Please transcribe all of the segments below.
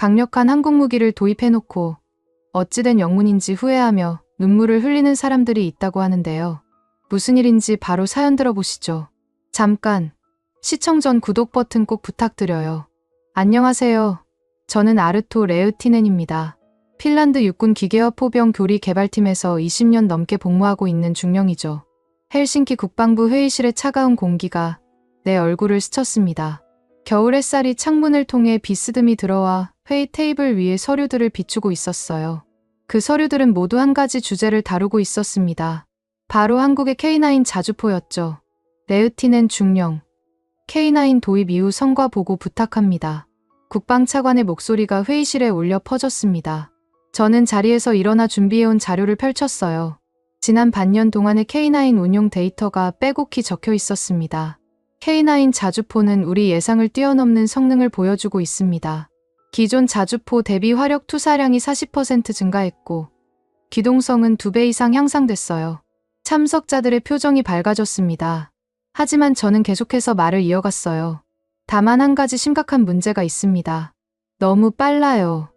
강력한 한국 무기를 도입해놓고 어찌된 영문인지 후회하며 눈물을 흘리는 사람들이 있다고 하는데요. 무슨 일인지 바로 사연 들어보시죠. 잠깐, 시청 전 구독 버튼 꼭 부탁드려요. 안녕하세요. 저는 아르토 레흐티넨입니다. 핀란드 육군 기계화 포병 교리 개발팀에서 20년 넘게 복무하고 있는 중령이죠. 헬싱키 국방부 회의실의 차가운 공기가 내 얼굴을 스쳤습니다. 겨울 햇살이 창문을 통해 비스듬히 들어와 회의 테이블 위에 서류들을 비추고 있었어요. 그 서류들은 모두 한 가지 주제를 다루고 있었습니다. 바로 한국의 K9 자주포였죠. 레흐티넨 중령. K9 도입 이후 성과 보고 부탁합니다. 국방차관의 목소리가 회의실에 울려 퍼졌습니다. 저는 자리에서 일어나 준비해온 자료를 펼쳤어요. 지난 반년 동안의 K9 운용 데이터가 빼곡히 적혀 있었습니다. K9 자주포는 우리 예상을 뛰어넘는 성능을 보여주고 있습니다. 기존 자주포 대비 화력 투사량이 40% 증가했고 기동성은 2배 이상 향상됐어요. 참석자들의 표정이 밝아졌습니다. 하지만 저는 계속해서 말을 이어갔어요. 다만 한 가지 심각한 문제가 있습니다. 너무 빨라요.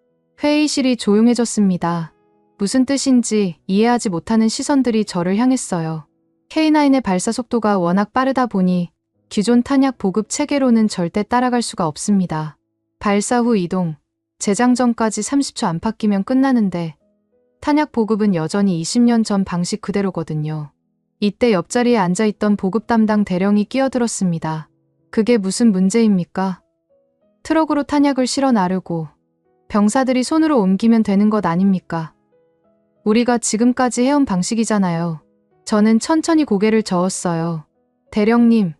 회의실이 조용해졌습니다. 무슨 뜻인지 이해하지 못하는 시선들이 저를 향했어요. K9의 발사 속도가 워낙 빠르다 보니 기존 탄약 보급 체계로는 절대 따라갈 수가 없습니다. 발사 후 이동, 재장전까지 30초 안팎이면 끝나는데 탄약 보급은 여전히 20년 전 방식 그대로거든요. 이때 옆자리에 앉아있던 보급 담당 대령이 끼어들었습니다. 그게 무슨 문제입니까? 트럭으로 탄약을 실어 나르고 병사들이 손으로 옮기면 되는 것 아닙니까? 우리가 지금까지 해온 방식이잖아요. 저는 천천히 고개를 저었어요. 대령님,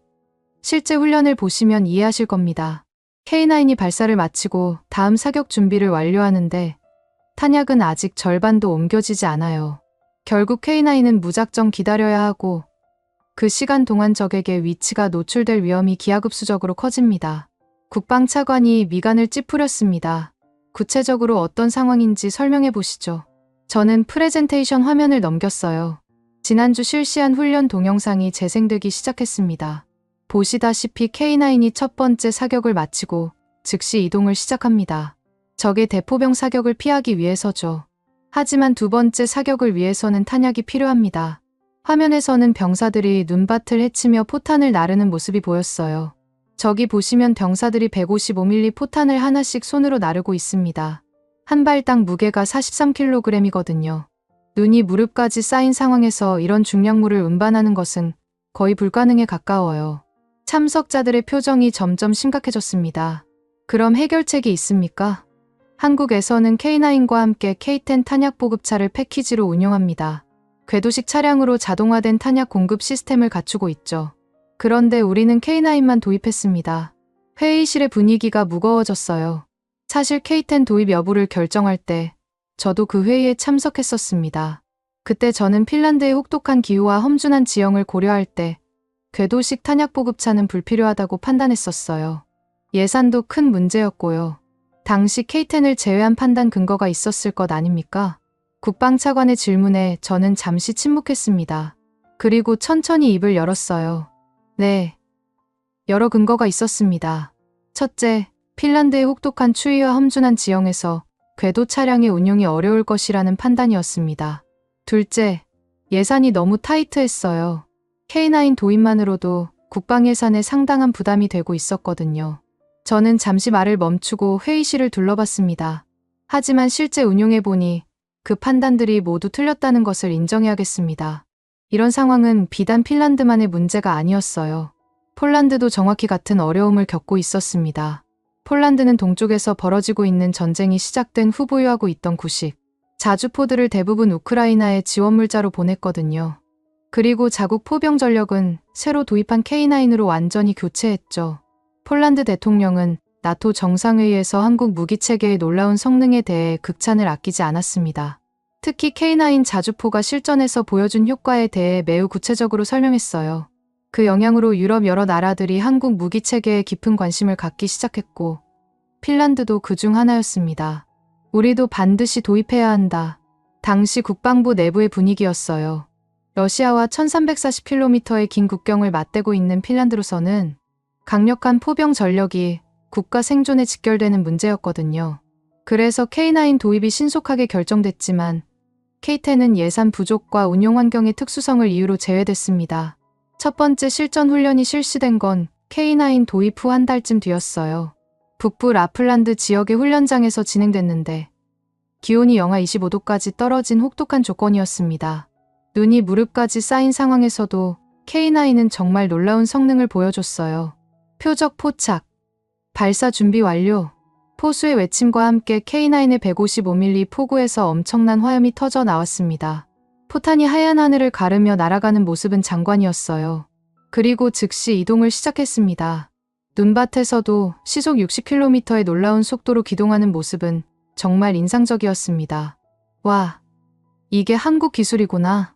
실제 훈련을 보시면 이해하실 겁니다. K9이 발사를 마치고 다음 사격 준비를 완료하는데 탄약은 아직 절반도 옮겨지지 않아요. 결국 K9은 무작정 기다려야 하고 그 시간 동안 적에게 위치가 노출될 위험이 기하급수적으로 커집니다. 국방차관이 미간을 찌푸렸습니다. 구체적으로 어떤 상황인지 설명해 보시죠. 저는 프레젠테이션 화면을 넘겼어요. 지난주 실시한 훈련 동영상이 재생되기 시작했습니다. 보시다시피 K9이 첫 번째 사격을 마치고 즉시 이동을 시작합니다. 적의 대포병 사격을 피하기 위해서죠. 하지만 두 번째 사격을 위해서는 탄약이 필요합니다. 화면에서는 병사들이 눈밭을 헤치며 포탄을 나르는 모습이 보였어요. 저기 보시면 병사들이 155mm 포탄을 하나씩 손으로 나르고 있습니다. 한 발당 무게가 43kg이거든요. 눈이 무릎까지 쌓인 상황에서 이런 중량물을 운반하는 것은 거의 불가능에 가까워요. 참석자들의 표정이 점점 심각해졌습니다. 그럼 해결책이 있습니까? 한국에서는 K9과 함께 K10 탄약 보급차를 패키지로 운용합니다. 궤도식 차량으로 자동화된 탄약 공급 시스템을 갖추고 있죠. 그런데 우리는 K9만 도입했습니다. 회의실의 분위기가 무거워졌어요. 사실 K10 도입 여부를 결정할 때 저도 그 회의에 참석했었습니다. 그때 저는 핀란드의 혹독한 기후와 험준한 지형을 고려할 때 궤도식 탄약 보급차는 불필요하다고 판단했었어요. 예산도 큰 문제였고요. 당시 K10을 제외한 판단 근거가 있었을 것 아닙니까? 국방차관의 질문에 저는 잠시 침묵했습니다. 그리고 천천히 입을 열었어요. 네, 여러 근거가 있었습니다. 첫째, 핀란드의 혹독한 추위와 험준한 지형에서 궤도 차량의 운용이 어려울 것이라는 판단이었습니다. 둘째, 예산이 너무 타이트했어요. K9 도입만으로도 국방 예산에 상당한 부담이 되고 있었거든요. 저는 잠시 말을 멈추고 회의실을 둘러봤습니다. 하지만 실제 운용해보니 그 판단들이 모두 틀렸다는 것을 인정해야겠습니다. 이런 상황은 비단 핀란드만의 문제가 아니었어요. 폴란드도 정확히 같은 어려움을 겪고 있었습니다. 폴란드는 동쪽에서 벌어지고 있는 전쟁이 시작된 후 보유하고 있던 구식, 자주포들을 대부분 우크라이나에 지원물자로 보냈거든요. 그리고 자국 포병 전력은 새로 도입한 K9으로 완전히 교체했죠. 폴란드 대통령은 나토 정상회의에서 한국 무기체계의 놀라운 성능에 대해 극찬을 아끼지 않았습니다. 특히 K9 자주포가 실전에서 보여준 효과에 대해 매우 구체적으로 설명했어요. 그 영향으로 유럽 여러 나라들이 한국 무기체계에 깊은 관심을 갖기 시작했고 핀란드도 그중 하나였습니다. 우리도 반드시 도입해야 한다. 당시 국방부 내부의 분위기였어요. 러시아와 1340km의 긴 국경을 맞대고 있는 핀란드로서는 강력한 포병 전력이 국가 생존에 직결되는 문제였거든요. 그래서 K9 도입이 신속하게 결정됐지만 K10은 예산 부족과 운용 환경의 특수성을 이유로 제외됐습니다. 첫 번째 실전 훈련이 실시된 건 K9 도입 후 한 달쯤 뒤였어요. 북부 라플란드 지역의 훈련장에서 진행됐는데 기온이 영하 25도까지 떨어진 혹독한 조건이었습니다. 눈이 무릎까지 쌓인 상황에서도 K9은 정말 놀라운 성능을 보여줬어요. 표적 포착, 발사 준비 완료. 포수의 외침과 함께 K9의 155mm 포구에서 엄청난 화염이 터져 나왔습니다. 포탄이 하얀 하늘을 가르며 날아가는 모습은 장관이었어요. 그리고 즉시 이동을 시작했습니다. 눈밭에서도 시속 60km의 놀라운 속도로 기동하는 모습은 정말 인상적이었습니다. 와, 이게 한국 기술이구나.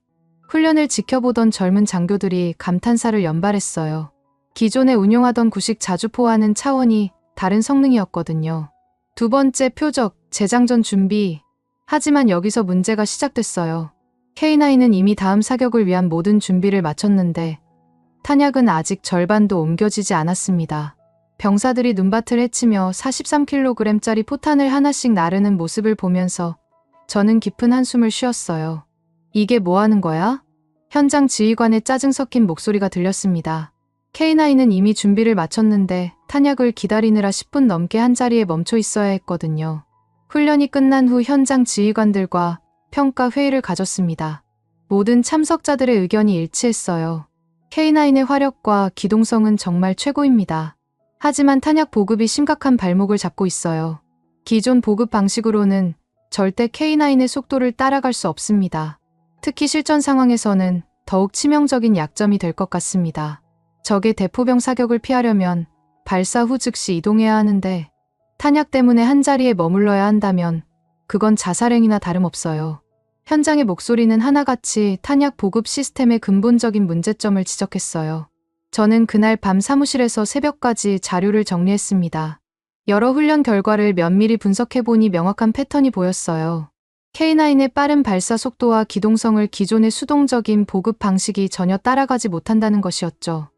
훈련을 지켜보던 젊은 장교들이 감탄사를 연발했어요. 기존에 운용하던 구식 자주포와는 차원이 다른 성능이었거든요. 두 번째 표적, 재장전 준비. 하지만 여기서 문제가 시작됐어요. K9은 이미 다음 사격을 위한 모든 준비를 마쳤는데 탄약은 아직 절반도 옮겨지지 않았습니다. 병사들이 눈밭을 헤치며 43kg짜리 포탄을 하나씩 나르는 모습을 보면서 저는 깊은 한숨을 쉬었어요. 이게 뭐 하는 거야? 현장 지휘관의 짜증 섞인 목소리가 들렸습니다. K9은 이미 준비를 마쳤는데 탄약을 기다리느라 10분 넘게 한자리에 멈춰 있어야 했거든요. 훈련이 끝난 후 현장 지휘관들과 평가 회의를 가졌습니다. 모든 참석자들의 의견이 일치했어요. K9의 화력과 기동성은 정말 최고입니다. 하지만 탄약 보급이 심각한 발목을 잡고 있어요. 기존 보급 방식으로는 절대 K9의 속도를 따라갈 수 없습니다. 특히 실전 상황에서는 더욱 치명적인 약점이 될 것 같습니다. 적의 대포병 사격을 피하려면 발사 후 즉시 이동해야 하는데 탄약 때문에 한자리에 머물러야 한다면 그건 자살행위나 다름없어요. 현장의 목소리는 하나같이 탄약 보급 시스템의 근본적인 문제점을 지적했어요. 저는 그날 밤 사무실에서 새벽까지 자료를 정리했습니다. 여러 훈련 결과를 면밀히 분석해보니 명확한 패턴이 보였어요. K9의 빠른 발사 속도와 기동성을 기존의 수동적인 보급 방식이 전혀 따라가지 못한다는 것이었죠.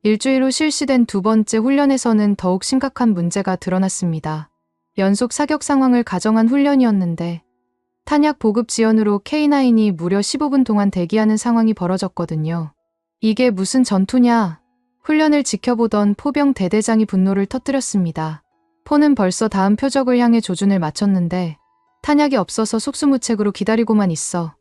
일주일 후 실시된 두 번째 훈련에서는 더욱 심각한 문제가 드러났습니다. 연속 사격 상황을 가정한 훈련이었는데 탄약 보급 지연으로 K9이 무려 15분 동안 대기하는 상황이 벌어졌거든요. 이게 무슨 전투냐? 훈련을 지켜보던 포병 대대장이 분노를 터뜨렸습니다. 포는 벌써 다음 표적을 향해 조준을 마쳤는데 탄약이 없어서 속수무책으로 기다리고만 있어.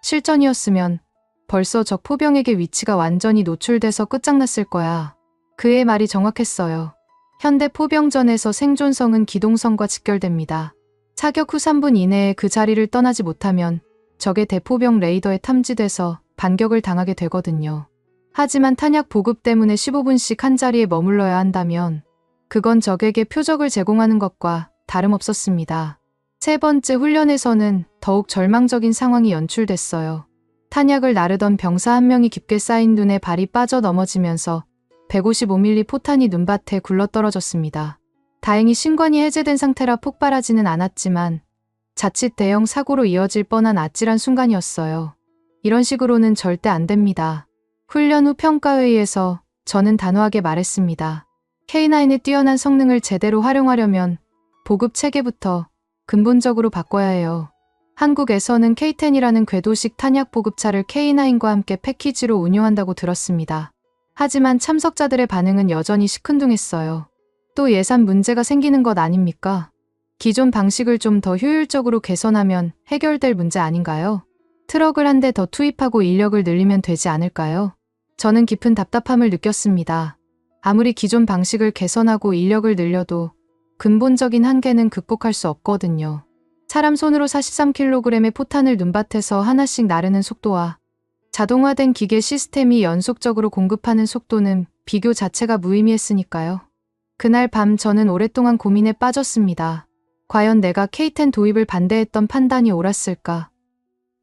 실전이었으면 벌써 적 포병에게 위치가 완전히 노출돼서 끝장났을 거야. 그의 말이 정확했어요. 현대 포병전에서 생존성은 기동성과 직결됩니다. 사격 후 3분 이내에 그 자리를 떠나지 못하면 적의 대포병 레이더에 탐지돼서 반격을 당하게 되거든요. 하지만 탄약 보급 때문에 15분씩 한 자리에 머물러야 한다면 그건 적에게 표적을 제공하는 것과 다름없었습니다. 세 번째 훈련에서는 더욱 절망적인 상황이 연출됐어요. 탄약을 나르던 병사 한 명이 깊게 쌓인 눈에 발이 빠져 넘어지면서 155mm 포탄이 눈밭에 굴러떨어졌습니다. 다행히 신관이 해제된 상태라 폭발하지는 않았지만 자칫 대형 사고로 이어질 뻔한 아찔한 순간이었어요. 이런 식으로는 절대 안 됩니다. 훈련 후 평가회의에서 저는 단호하게 말했습니다. K9의 뛰어난 성능을 제대로 활용하려면 보급 체계부터 근본적으로 바꿔야 해요. 한국에서는 K10이라는 궤도식 탄약 보급차를 K9과 함께 패키지로 운용한다고 들었습니다. 하지만 참석자들의 반응은 여전히 시큰둥했어요. 또 예산 문제가 생기는 것 아닙니까? 기존 방식을 좀 더 효율적으로 개선하면 해결될 문제 아닌가요? 트럭을 한 대 더 투입하고 인력을 늘리면 되지 않을까요? 저는 깊은 답답함을 느꼈습니다. 아무리 기존 방식을 개선하고 인력을 늘려도 근본적인 한계는 극복할 수 없거든요. 사람 손으로 43kg의 포탄을 눈밭에서 하나씩 나르는 속도와 자동화된 기계 시스템이 연속적으로 공급하는 속도는 비교 자체가 무의미했으니까요. 그날 밤 저는 오랫동안 고민에 빠졌습니다. 과연 내가 K10 도입을 반대했던 판단이 옳았을까?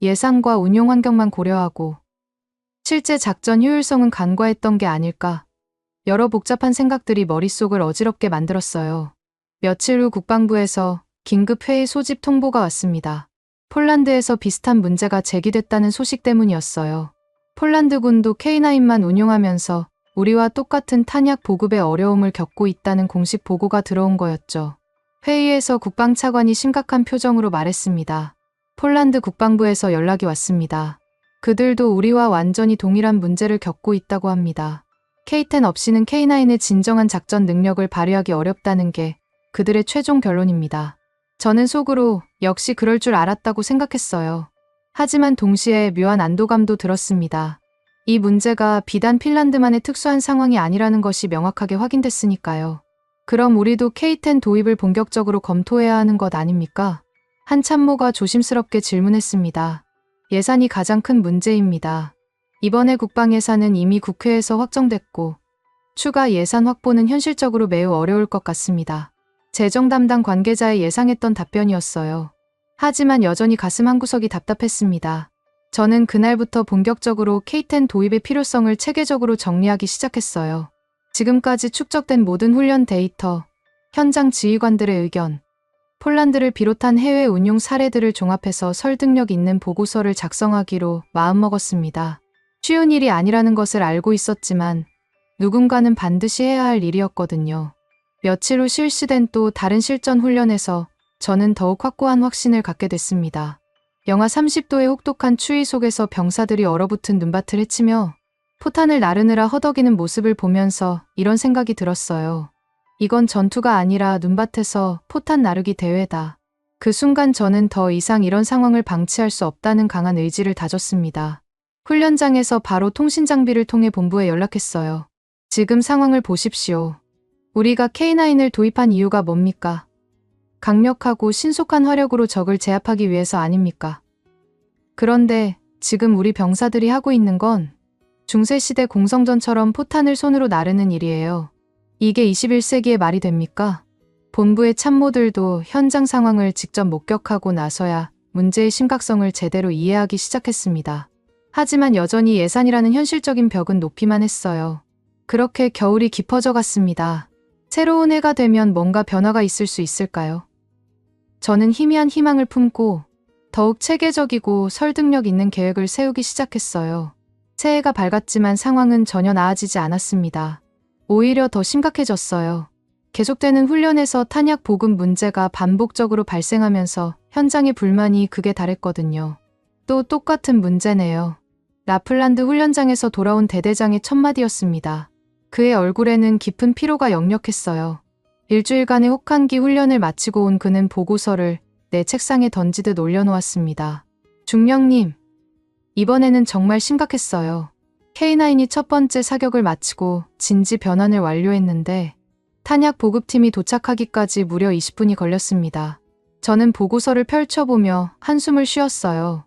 예산과 운용 환경만 고려하고 실제 작전 효율성은 간과했던 게 아닐까? 여러 복잡한 생각들이 머릿속을 어지럽게 만들었어요. 며칠 후 국방부에서 긴급 회의 소집 통보가 왔습니다. 폴란드에서 비슷한 문제가 제기됐다는 소식 때문이었어요. 폴란드군도 K9만 운용하면서 우리와 똑같은 탄약 보급에 어려움을 겪고 있다는 공식 보고가 들어온 거였죠. 회의에서 국방차관이 심각한 표정으로 말했습니다. 폴란드 국방부에서 연락이 왔습니다. 그들도 우리와 완전히 동일한 문제를 겪고 있다고 합니다. K-10 없이는 K9의 진정한 작전 능력을 발휘하기 어렵다는 게 그들의 최종 결론입니다. 저는 속으로 역시 그럴 줄 알았다고 생각했어요. 하지만 동시에 묘한 안도감도 들었습니다. 이 문제가 비단 핀란드만의 특수한 상황이 아니라는 것이 명확하게 확인됐으니까요. 그럼 우리도 K-10 도입을 본격적으로 검토해야 하는 것 아닙니까? 한 참모가 조심스럽게 질문했습니다. 예산이 가장 큰 문제입니다. 이번에 국방 예산은 이미 국회에서 확정됐고 추가 예산 확보는 현실적으로 매우 어려울 것 같습니다. 재정 담당 관계자의 예상했던 답변이었어요. 하지만 여전히 가슴 한구석이 답답했습니다. 저는 그날부터 본격적으로 K-10 도입의 필요성을 체계적으로 정리하기 시작했어요. 지금까지 축적된 모든 훈련 데이터, 현장 지휘관들의 의견, 폴란드를 비롯한 해외 운용 사례들을 종합해서 설득력 있는 보고서를 작성하기로 마음먹었습니다. 쉬운 일이 아니라는 것을 알고 있었지만 누군가는 반드시 해야 할 일이었거든요. 며칠 후 실시된 또 다른 실전 훈련에서 저는 더욱 확고한 확신을 갖게 됐습니다. 영하 30도의 혹독한 추위 속에서 병사들이 얼어붙은 눈밭을 헤치며 포탄을 나르느라 허덕이는 모습을 보면서 이런 생각이 들었어요. 이건 전투가 아니라 눈밭에서 포탄 나르기 대회다. 그 순간 저는 더 이상 이런 상황을 방치할 수 없다는 강한 의지를 다졌습니다. 훈련장에서 바로 통신 장비를 통해 본부에 연락했어요. 지금 상황을 보십시오. 우리가 K9을 도입한 이유가 뭡니까? 강력하고 신속한 화력으로 적을 제압하기 위해서 아닙니까? 그런데 지금 우리 병사들이 하고 있는 건 중세시대 공성전처럼 포탄을 손으로 나르는 일이에요. 이게 21세기의 말이 됩니까? 본부의 참모들도 현장 상황을 직접 목격하고 나서야 문제의 심각성을 제대로 이해하기 시작했습니다. 하지만 여전히 예산이라는 현실적인 벽은 높이만 했어요. 그렇게 겨울이 깊어져 갔습니다. 새로운 해가 되면 뭔가 변화가 있을 수 있을까요? 저는 희미한 희망을 품고 더욱 체계적이고 설득력 있는 계획을 세우기 시작했어요. 새해가 밝았지만 상황은 전혀 나아지지 않았습니다. 오히려 더 심각해졌어요. 계속되는 훈련에서 탄약 보급 문제가 반복적으로 발생하면서 현장의 불만이 극에 달했거든요. 또 똑같은 문제네요. 라플란드 훈련장에서 돌아온 대대장의 첫마디였습니다. 그의 얼굴에는 깊은 피로가 역력했어요. 일주일간의 혹한기 훈련을 마치고 온 그는 보고서를 내 책상에 던지듯 올려놓았습니다. 중령님, 이번에는 정말 심각했어요. K9이 첫 번째 사격을 마치고 진지 변환을 완료했는데 탄약 보급팀이 도착하기까지 무려 20분이 걸렸습니다. 저는 보고서를 펼쳐보며 한숨을 쉬었어요.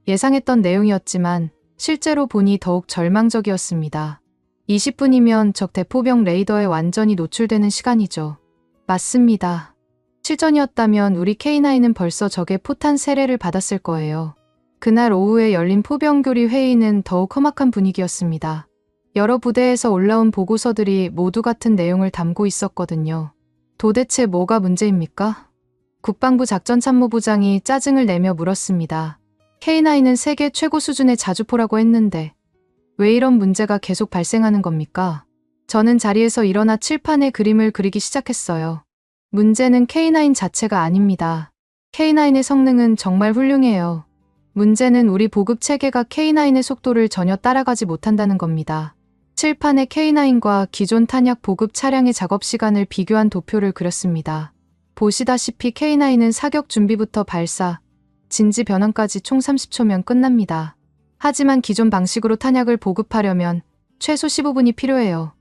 예상했던 내용이었지만 실제로 보니 더욱 절망적이었습니다. 20분이면 적 대포병 레이더에 완전히 노출되는 시간이죠. 맞습니다. 실전이었다면 우리 K9은 벌써 적의 포탄 세례를 받았을 거예요. 그날 오후에 열린 포병교리 회의는 더욱 험악한 분위기였습니다. 여러 부대에서 올라온 보고서들이 모두 같은 내용을 담고 있었거든요. 도대체 뭐가 문제입니까? 국방부 작전참모부장이 짜증을 내며 물었습니다. K9은 세계 최고 수준의 자주포라고 했는데 왜 이런 문제가 계속 발생하는 겁니까? 저는 자리에서 일어나 칠판에 그림을 그리기 시작했어요. 문제는 K9 자체가 아닙니다. K9의 성능은 정말 훌륭해요. 문제는 우리 보급 체계가 K9의 속도를 전혀 따라가지 못한다는 겁니다. 칠판에 K9과 기존 탄약 보급 차량의 작업 시간을 비교한 도표를 그렸습니다. 보시다시피 K9은 사격 준비부터 발사, 진지 변환까지 총 30초면 끝납니다. 하지만 기존 방식으로 탄약을 보급하려면 최소 15분이 필요해요.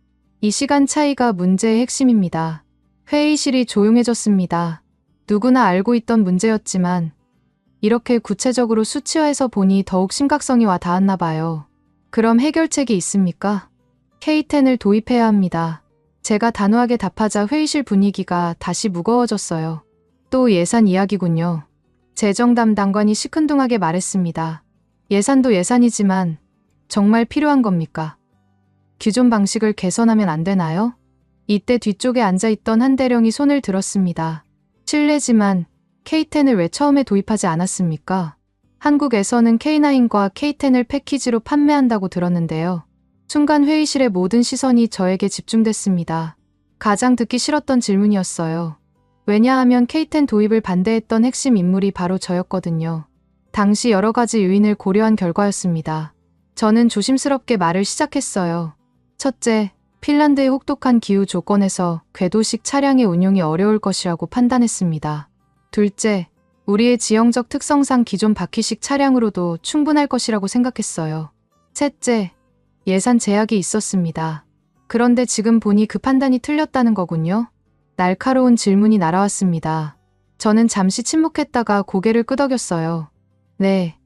이 시간 차이가 문제의 핵심입니다. 회의실이 조용해졌습니다. 누구나 알고 있던 문제였지만 이렇게 구체적으로 수치화해서 보니 더욱 심각성이 와 닿았나 봐요. 그럼 해결책이 있습니까? K10을 도입해야 합니다. 제가 단호하게 답하자 회의실 분위기가 다시 무거워졌어요. 또 예산 이야기군요. 재정 담당관이 시큰둥하게 말했습니다. 예산도 예산이지만 정말 필요한 겁니까? 기존 방식을 개선하면 안 되나요? 이때 뒤쪽에 앉아있던 한 대령이 손을 들었습니다. 실례지만 K10을 왜 처음에 도입하지 않았습니까? 한국에서는 K9과 K10을 패키지로 판매한다고 들었는데요. 순간 회의실의 모든 시선이 저에게 집중됐습니다. 가장 듣기 싫었던 질문이었어요. 왜냐하면 K10 도입을 반대했던 핵심 인물이 바로 저였거든요. 당시 여러 가지 요인을 고려한 결과였습니다. 저는 조심스럽게 말을 시작했어요. 첫째, 핀란드의 혹독한 기후 조건에서 궤도식 차량의 운용이 어려울 것이라고 판단했습니다. 둘째, 우리의 지형적 특성상 기존 바퀴식 차량으로도 충분할 것이라고 생각했어요. 셋째, 예산 제약이 있었습니다. 그런데 지금 보니 그 판단이 틀렸다는 거군요. 날카로운 질문이 날아왔습니다. 저는 잠시 침묵했다가 고개를 끄덕였어요. 네,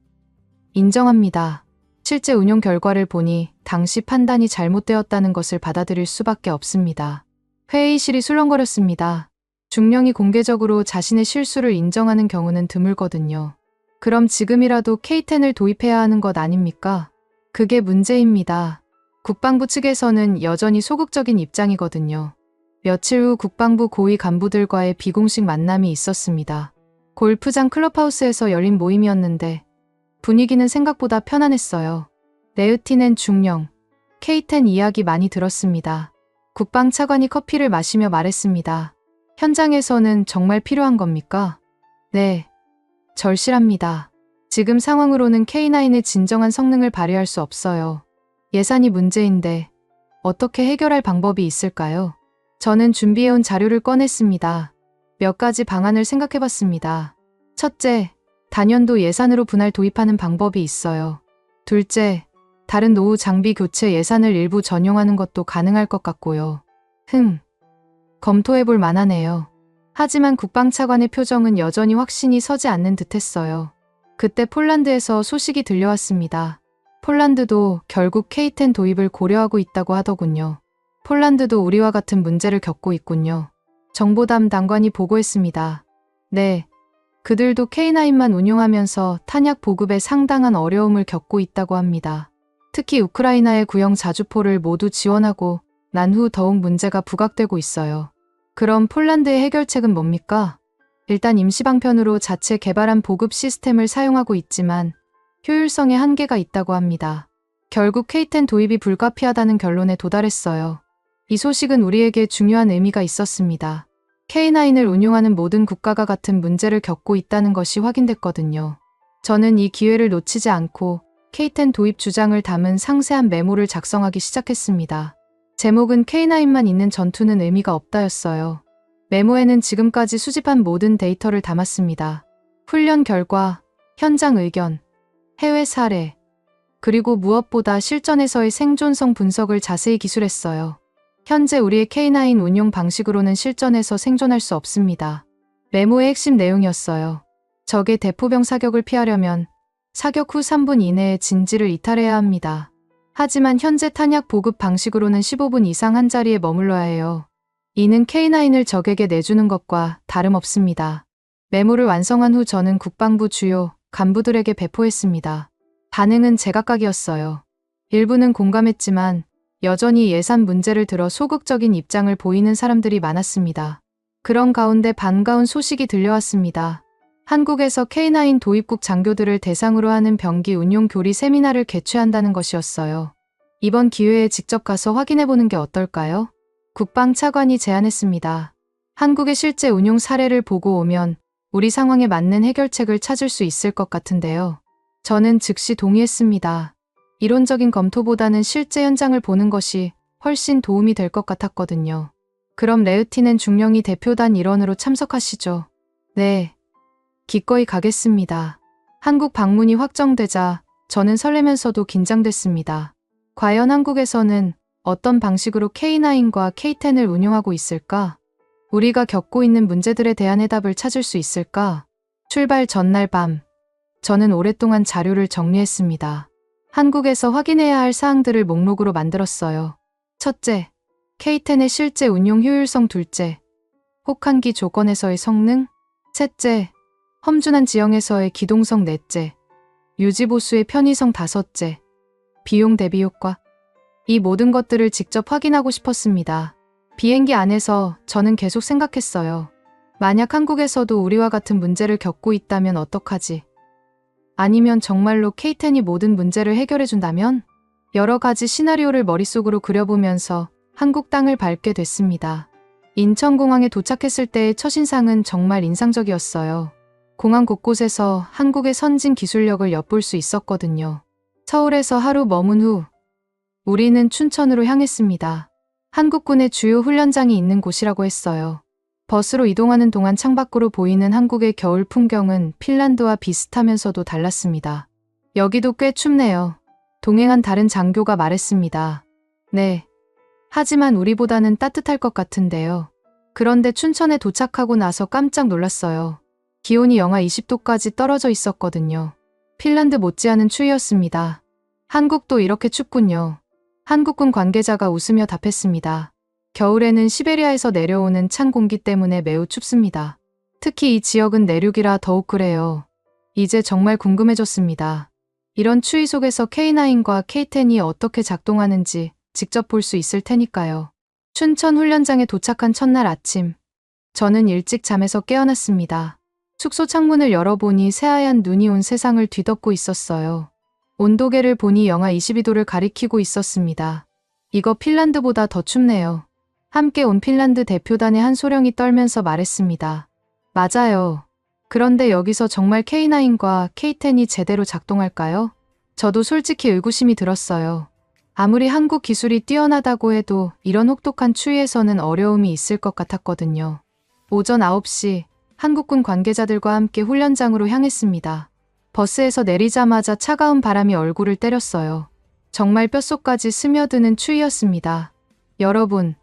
인정합니다. 실제 운용 결과를 보니 당시 판단이 잘못되었다는 것을 받아들일 수밖에 없습니다. 회의실이 술렁거렸습니다. 중령이 공개적으로 자신의 실수를 인정하는 경우는 드물거든요. 그럼 지금이라도 K10을 도입해야 하는 것 아닙니까? 그게 문제입니다. 국방부 측에서는 여전히 소극적인 입장이거든요. 며칠 후 국방부 고위 간부들과의 비공식 만남이 있었습니다. 골프장 클럽하우스에서 열린 모임이었는데 분위기는 생각보다 편안했어요. 레으티넨 중령, K10 이야기 많이 들었습니다. 국방차관이 커피를 마시며 말했습니다. 현장에서는 정말 필요한 겁니까? 네, 절실합니다. 지금 상황으로는 K9의 진정한 성능을 발휘할 수 없어요. 예산이 문제인데 어떻게 해결할 방법이 있을까요? 저는 준비해온 자료를 꺼냈습니다. 몇 가지 방안을 생각해봤습니다. 첫째, 단연도 예산으로 분할 도입하는 방법이 있어요. 둘째, 다른 노후 장비 교체 예산을 일부 전용하는 것도 가능할 것 같고요. 검토해볼 만하네요. 하지만 국방차관의 표정은 여전히 확신이 서지 않는 듯했어요. 그때 폴란드에서 소식이 들려왔습니다. 폴란드도 결국 K10 도입을 고려하고 있다고 하더군요. 폴란드도 우리와 같은 문제를 겪고 있군요. 정보담 장관이 보고했습니다. 네, 그들도 K9만 운용하면서 탄약 보급에 상당한 어려움을 겪고 있다고 합니다. 특히 우크라이나의 구형 자주포를 모두 지원하고 난 후 더욱 문제가 부각되고 있어요. 그럼 폴란드의 해결책은 뭡니까? 일단 임시방편으로 자체 개발한 보급 시스템을 사용하고 있지만 효율성에 한계가 있다고 합니다. 결국 K10 도입이 불가피하다는 결론에 도달했어요. 이 소식은 우리에게 중요한 의미가 있었습니다. K9을 운용하는 모든 국가가 같은 문제를 겪고 있다는 것이 확인됐거든요. 저는 이 기회를 놓치지 않고 K10 도입 주장을 담은 상세한 메모를 작성하기 시작했습니다. 제목은 K9만 있는 전투는 의미가 없다였어요. 메모에는 지금까지 수집한 모든 데이터를 담았습니다. 훈련 결과, 현장 의견, 해외 사례, 그리고 무엇보다 실전에서의 생존성 분석을 자세히 기술했어요. 현재 우리의 K9 운용 방식으로는 실전에서 생존할 수 없습니다. 메모의 핵심 내용이었어요. 적의 대포병 사격을 피하려면 사격 후 3분 이내에 진지를 이탈해야 합니다. 하지만 현재 탄약 보급 방식으로는 15분 이상 한 자리에 머물러야 해요. 이는 K9을 적에게 내주는 것과 다름없습니다. 메모를 완성한 후 저는 국방부 주요 간부들에게 배포했습니다. 반응은 제각각이었어요. 일부는 공감했지만 여전히 예산 문제를 들어 소극적인 입장을 보이는 사람들이 많았습니다. 그런 가운데 반가운 소식이 들려왔습니다. 한국에서 K9 도입국 장교들을 대상으로 하는 병기 운용 교리 세미나를 개최한다는 것이었어요. 이번 기회에 직접 가서 확인해보는 게 어떨까요? 국방차관이 제안했습니다. 한국의 실제 운용 사례를 보고 오면 우리 상황에 맞는 해결책을 찾을 수 있을 것 같은데요. 저는 즉시 동의했습니다. 이론적인 검토보다는 실제 현장을 보는 것이 훨씬 도움이 될 것 같았거든요. 그럼 레으티넨 중령이 대표단 일원으로 참석하시죠. 네, 기꺼이 가겠습니다. 한국 방문이 확정되자 저는 설레면서도 긴장됐습니다. 과연 한국에서는 어떤 방식으로 K9과 K10을 운용하고 있을까? 우리가 겪고 있는 문제들에 대한 해답을 찾을 수 있을까? 출발 전날 밤, 저는 오랫동안 자료를 정리했습니다. 한국에서 확인해야 할 사항들을 목록으로 만들었어요. 첫째, K10의 실제 운용 효율성. 둘째, 혹한기 조건에서의 성능. 셋째, 험준한 지형에서의 기동성. 넷째, 유지보수의 편의성. 다섯째, 비용 대비 효과. 이 모든 것들을 직접 확인하고 싶었습니다. 비행기 안에서 저는 계속 생각했어요. 만약 한국에서도 우리와 같은 문제를 겪고 있다면 어떡하지? 아니면 정말로 K10이 모든 문제를 해결해준다면? 여러 가지 시나리오를 머릿속으로 그려보면서 한국 땅을 밟게 됐습니다. 인천공항에 도착했을 때의 첫인상은 정말 인상적이었어요. 공항 곳곳에서 한국의 선진 기술력을 엿볼 수 있었거든요. 서울에서 하루 머문 후 우리는 춘천으로 향했습니다. 한국군의 주요 훈련장이 있는 곳이라고 했어요. 버스로 이동하는 동안 창밖으로 보이는 한국의 겨울 풍경은 핀란드와 비슷하면서도 달랐습니다. 여기도 꽤 춥네요. 동행한 다른 장교가 말했습니다. 네. 하지만 우리보다는 따뜻할 것 같은데요. 그런데 춘천에 도착하고 나서 깜짝 놀랐어요. 기온이 영하 20도까지 떨어져 있었거든요. 핀란드 못지않은 추위였습니다. 한국도 이렇게 춥군요. 한국군 관계자가 웃으며 답했습니다. 겨울에는 시베리아에서 내려오는 찬 공기 때문에 매우 춥습니다. 특히 이 지역은 내륙이라 더욱 그래요. 이제 정말 궁금해졌습니다. 이런 추위 속에서 K9과 K10이 어떻게 작동하는지 직접 볼 수 있을 테니까요. 춘천 훈련장에 도착한 첫날 아침, 저는 일찍 잠에서 깨어났습니다. 숙소 창문을 열어보니 새하얀 눈이 온 세상을 뒤덮고 있었어요. 온도계를 보니 영하 22도를 가리키고 있었습니다. 이거 핀란드보다 더 춥네요. 함께 온 핀란드 대표단의 한 소령이 떨면서 말했습니다. 맞아요. 그런데 여기서 정말 K9과 K10이 제대로 작동할까요? 저도 솔직히 의구심이 들었어요. 아무리 한국 기술이 뛰어나다고 해도 이런 혹독한 추위에서는 어려움이 있을 것 같았거든요. 오전 9시 한국군 관계자들과 함께 훈련장으로 향했습니다. 버스에서 내리자마자 차가운 바람이 얼굴을 때렸어요. 정말 뼛속까지 스며드는 추위였습니다. 여러분,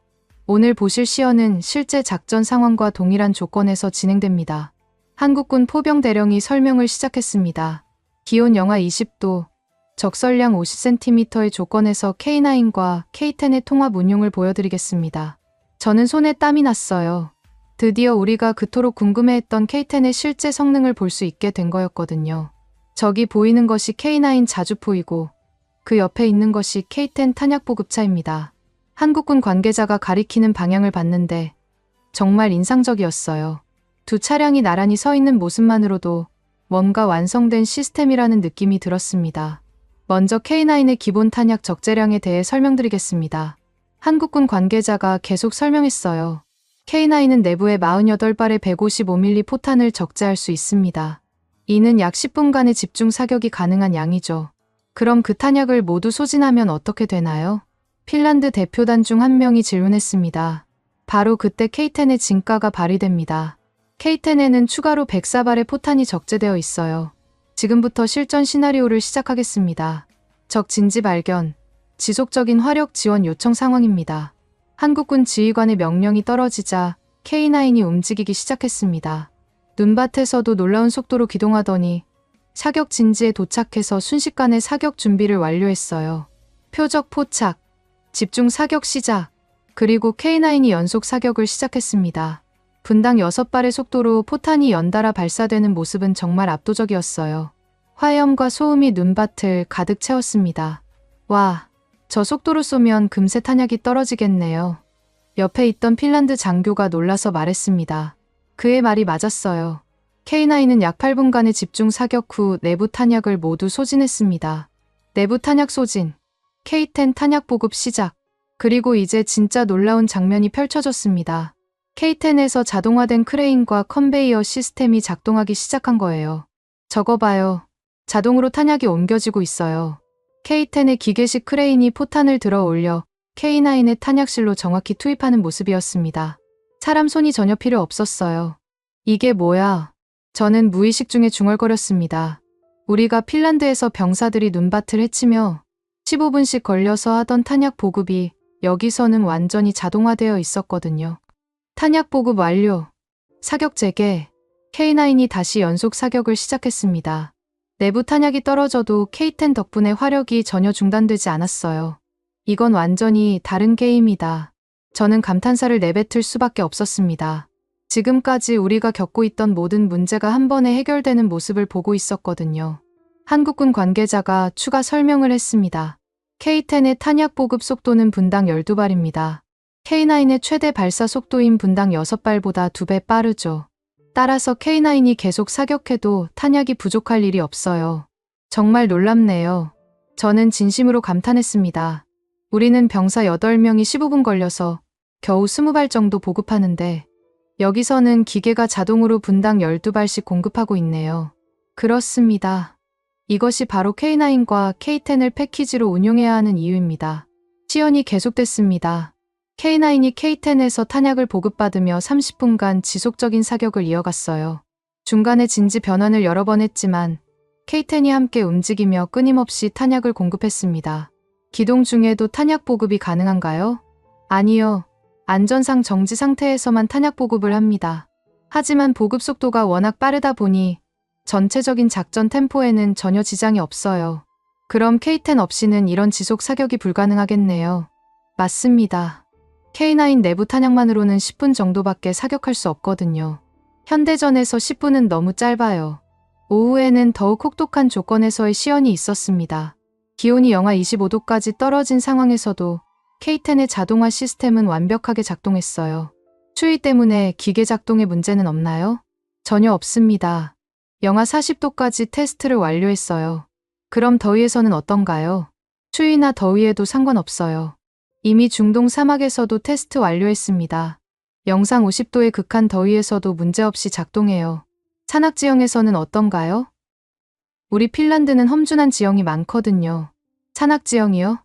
오늘 보실 시연은 실제 작전 상황과 동일한 조건에서 진행됩니다. 한국군 포병대령이 설명을 시작했습니다. 기온 영하 20도, 적설량 50cm의 조건에서 K9과 K10의 통합 운용을 보여드리겠습니다. 저는 손에 땀이 났어요. 드디어 우리가 그토록 궁금해했던 K10의 실제 성능을 볼 수 있게 된 거였거든요. 저기 보이는 것이 K9 자주포이고 그 옆에 있는 것이 K10 탄약 보급차입니다. 한국군 관계자가 가리키는 방향을 봤는데 정말 인상적이었어요. 두 차량이 나란히 서 있는 모습만으로도 뭔가 완성된 시스템이라는 느낌이 들었습니다. 먼저 K9의 기본 탄약 적재량에 대해 설명드리겠습니다. 한국군 관계자가 계속 설명했어요. K9은 내부에 48발의 155mm 포탄을 적재할 수 있습니다. 이는 약 10분간의 집중 사격이 가능한 양이죠. 그럼 그 탄약을 모두 소진하면 어떻게 되나요? 핀란드 대표단 중 한 명이 질문했습니다. 바로 그때 K10의 진가가 발휘됩니다. K10에는 추가로 104발의 포탄이 적재되어 있어요. 지금부터 실전 시나리오를 시작하겠습니다. 적 진지 발견, 지속적인 화력 지원 요청 상황입니다. 한국군 지휘관의 명령이 떨어지자 K9이 움직이기 시작했습니다. 눈밭에서도 놀라운 속도로 기동하더니 사격 진지에 도착해서 순식간에 사격 준비를 완료했어요. 표적 포착, 집중 사격 시작, 그리고 K9이 연속 사격을 시작했습니다. 분당 6발의 속도로 포탄이 연달아 발사되는 모습은 정말 압도적이었어요. 화염과 소음이 눈밭을 가득 채웠습니다. 와, 저 속도로 쏘면 금세 탄약이 떨어지겠네요. 옆에 있던 핀란드 장교가 놀라서 말했습니다. 그의 말이 맞았어요. K9은 약 8분간의 집중 사격 후 내부 탄약을 모두 소진했습니다. 내부 탄약 소진, K10 탄약 보급 시작, 그리고 이제 진짜 놀라운 장면이 펼쳐졌습니다. K10에서 자동화된 크레인과 컨베이어 시스템이 작동하기 시작한 거예요. 저거 봐요. 자동으로 탄약이 옮겨지고 있어요. K10의 기계식 크레인이 포탄을 들어 올려 K9의 탄약실로 정확히 투입하는 모습이었습니다. 사람 손이 전혀 필요 없었어요. 이게 뭐야? 저는 무의식 중에 중얼거렸습니다. 우리가 핀란드에서 병사들이 눈밭을 헤치며 15분씩 걸려서 하던 탄약 보급이 여기서는 완전히 자동화되어 있었거든요. 탄약 보급 완료. 사격 재개. K9이 다시 연속 사격을 시작했습니다. 내부 탄약이 떨어져도 K10 덕분에 화력이 전혀 중단되지 않았어요. 이건 완전히 다른 게임이다. 저는 감탄사를 내뱉을 수밖에 없었습니다. 지금까지 우리가 겪고 있던 모든 문제가 한 번에 해결되는 모습을 보고 있었거든요. 한국군 관계자가 추가 설명을 했습니다. K10의 탄약 보급 속도는 분당 12발입니다. K9의 최대 발사 속도인 분당 6발보다 2배 빠르죠. 따라서 K9이 계속 사격해도 탄약이 부족할 일이 없어요. 정말 놀랍네요. 저는 진심으로 감탄했습니다. 우리는 병사 8명이 15분 걸려서 겨우 20발 정도 보급하는데 여기서는 기계가 자동으로 분당 12발씩 공급하고 있네요. 그렇습니다. 이것이 바로 K9과 K10을 패키지로 운용해야 하는 이유입니다. 시연이 계속됐습니다. K9이 K10에서 탄약을 보급받으며 30분간 지속적인 사격을 이어갔어요. 중간에 진지 변환을 여러 번 했지만 K10이 함께 움직이며 끊임없이 탄약을 공급했습니다. 기동 중에도 탄약 보급이 가능한가요? 아니요. 안전상 정지 상태에서만 탄약 보급을 합니다. 하지만 보급 속도가 워낙 빠르다 보니 전체적인 작전 템포에는 전혀 지장이 없어요. 그럼 K10 없이는 이런 지속 사격이 불가능하겠네요. 맞습니다. K9 내부 탄약만으로는 10분 정도밖에 사격할 수 없거든요. 현대전에서 10분은 너무 짧아요. 오후에는 더욱 혹독한 조건에서의 시연이 있었습니다. 기온이 영하 25도까지 떨어진 상황에서도 K10의 자동화 시스템은 완벽하게 작동했어요. 추위 때문에 기계 작동에 문제는 없나요? 전혀 없습니다. 영하 40도까지 테스트를 완료했어요. 그럼 더위에서는 어떤가요? 추위나 더위에도 상관없어요. 이미 중동 사막에서도 테스트 완료했습니다. 영상 50도의 극한 더위에서도 문제없이 작동해요. 산악 지형에서는 어떤가요? 우리 핀란드는 험준한 지형이 많거든요. 산악 지형이요?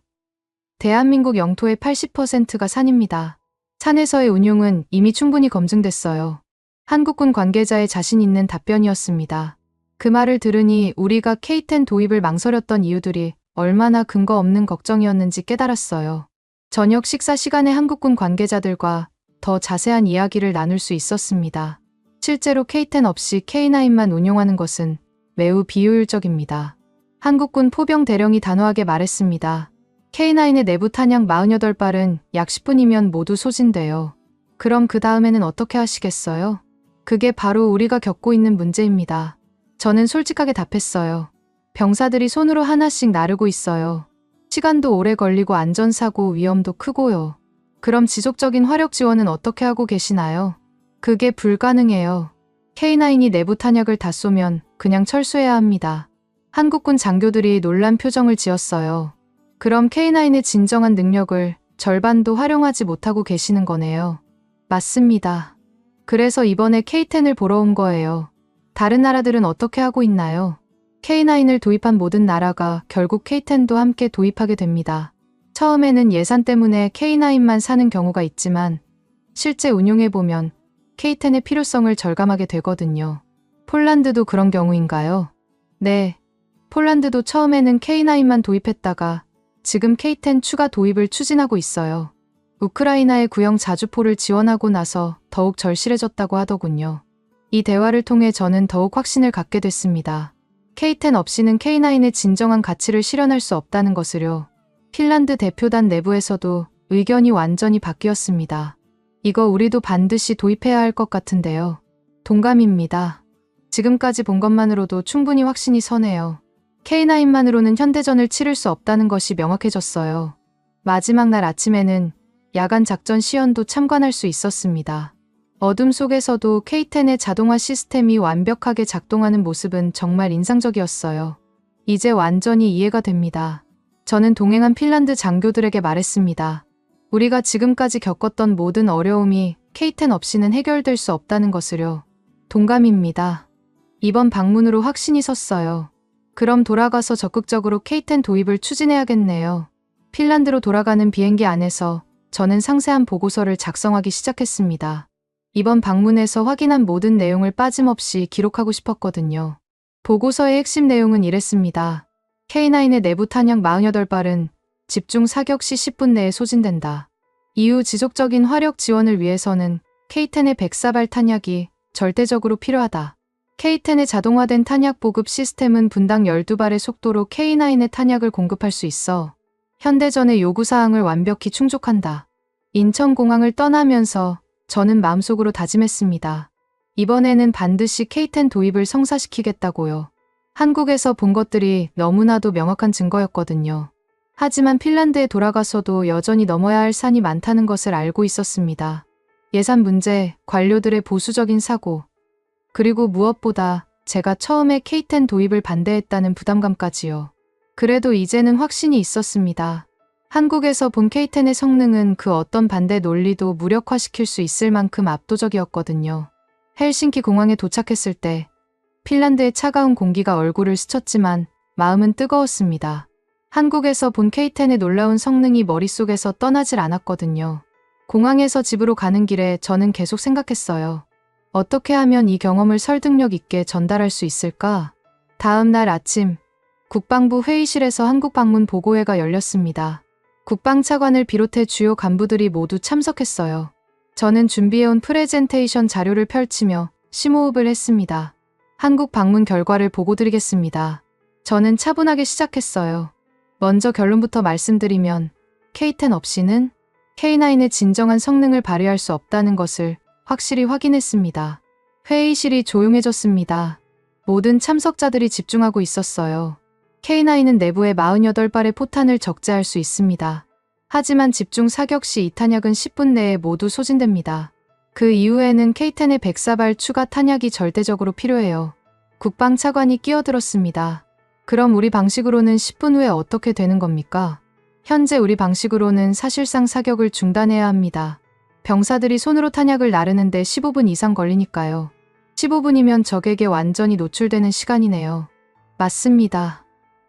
대한민국 영토의 80%가 산입니다. 산에서의 운용은 이미 충분히 검증됐어요. 한국군 관계자의 자신 있는 답변이었습니다. 그 말을 들으니 우리가 K10 도입을 망설였던 이유들이 얼마나 근거 없는 걱정이었는지 깨달았어요. 저녁 식사 시간에 한국군 관계자들과 더 자세한 이야기를 나눌 수 있었습니다. 실제로 K10 없이 K9만 운용하는 것은 매우 비효율적입니다. 한국군 포병 대령이 단호하게 말했습니다. K9의 내부 탄약 48발은 약 10분이면 모두 소진돼요. 그럼 그 다음에는 어떻게 하시겠어요? 그게 바로 우리가 겪고 있는 문제입니다. 저는 솔직하게 답했어요. 병사들이 손으로 하나씩 나르고 있어요. 시간도 오래 걸리고 안전사고 위험도 크고요. 그럼 지속적인 화력 지원은 어떻게 하고 계시나요? 그게 불가능해요. K9이 내부 탄약을 다 쏘면 그냥 철수해야 합니다. 한국군 장교들이 놀란 표정을 지었어요. 그럼 K9의 진정한 능력을 절반도 활용하지 못하고 계시는 거네요. 맞습니다. 그래서 이번에 K10을 보러 온 거예요. 다른 나라들은 어떻게 하고 있나요? K9을 도입한 모든 나라가 결국 K10도 함께 도입하게 됩니다. 처음에는 예산 때문에 K9만 사는 경우가 있지만 실제 운용해보면 K10의 필요성을 절감하게 되거든요. 폴란드도 그런 경우인가요? 네. 폴란드도 처음에는 K9만 도입했다가 지금 K10 추가 도입을 추진하고 있어요. 우크라이나의 구형 자주포를 지원하고 나서 더욱 절실해졌다고 하더군요. 이 대화를 통해 저는 더욱 확신을 갖게 됐습니다. K10 없이는 K9의 진정한 가치를 실현할 수 없다는 것을요. 핀란드 대표단 내부에서도 의견이 완전히 바뀌었습니다. 이거 우리도 반드시 도입해야 할 것 같은데요. 동감입니다. 지금까지 본 것만으로도 충분히 확신이 서네요. K9만으로는 현대전을 치를 수 없다는 것이 명확해졌어요. 마지막 날 아침에는 야간 작전 시연도 참관할 수 있었습니다. 어둠 속에서도 K10의 자동화 시스템이 완벽하게 작동하는 모습은 정말 인상적이었어요. 이제 완전히 이해가 됩니다. 저는 동행한 핀란드 장교들에게 말했습니다. 우리가 지금까지 겪었던 모든 어려움이 K10 없이는 해결될 수 없다는 것을요. 동감입니다. 이번 방문으로 확신이 섰어요. 그럼 돌아가서 적극적으로 K10 도입을 추진해야겠네요. 핀란드로 돌아가는 비행기 안에서 저는 상세한 보고서를 작성하기 시작했습니다. 이번 방문에서 확인한 모든 내용을 빠짐없이 기록하고 싶었거든요. 보고서의 핵심 내용은 이랬습니다. K9의 내부 탄약 48발은 집중 사격 시 10분 내에 소진된다. 이후 지속적인 화력 지원을 위해서는 K10의 104발 탄약이 절대적으로 필요하다. K10의 자동화된 탄약 보급 시스템은 분당 12발의 속도로 K9의 탄약을 공급할 수 있어 현대전의 요구사항을 완벽히 충족한다. 인천공항을 떠나면서 저는 마음속으로 다짐했습니다. 이번에는 반드시 K10 도입을 성사시키겠다고요. 한국에서 본 것들이 너무나도 명확한 증거였거든요. 하지만 핀란드에 돌아가서도 여전히 넘어야 할 산이 많다는 것을 알고 있었습니다. 예산 문제, 관료들의 보수적인 사고, 그리고 무엇보다 제가 처음에 K10 도입을 반대했다는 부담감까지요. 그래도 이제는 확신이 있었습니다. 한국에서 본 K10의 성능은 그 어떤 반대 논리도 무력화시킬 수 있을 만큼 압도적이었거든요. 헬싱키 공항에 도착했을 때 핀란드의 차가운 공기가 얼굴을 스쳤지만 마음은 뜨거웠습니다. 한국에서 본 K10의 놀라운 성능이 머릿속에서 떠나질 않았거든요. 공항에서 집으로 가는 길에 저는 계속 생각했어요. 어떻게 하면 이 경험을 설득력 있게 전달할 수 있을까? 다음 날 아침, 국방부 회의실에서 한국 방문 보고회가 열렸습니다. 국방차관을 비롯해 주요 간부들이 모두 참석했어요. 저는 준비해온 프레젠테이션 자료를 펼치며 심호흡을 했습니다. 한국 방문 결과를 보고드리겠습니다. 저는 차분하게 시작했어요. 먼저 결론부터 말씀드리면 K10 없이는 K9의 진정한 성능을 발휘할 수 없다는 것을 확실히 확인했습니다. 회의실이 조용해졌습니다. 모든 참석자들이 집중하고 있었어요. K9은 내부에 48발의 포탄을 적재할 수 있습니다. 하지만 집중 사격 시 이 탄약은 10분 내에 모두 소진됩니다. 그 이후에는 K10의 104발 추가 탄약이 절대적으로 필요해요. 국방차관이 끼어들었습니다. 그럼 우리 방식으로는 10분 후에 어떻게 되는 겁니까? 현재 우리 방식으로는 사실상 사격을 중단해야 합니다. 병사들이 손으로 탄약을 나르는데 15분 이상 걸리니까요. 15분이면 적에게 완전히 노출되는 시간이네요. 맞습니다.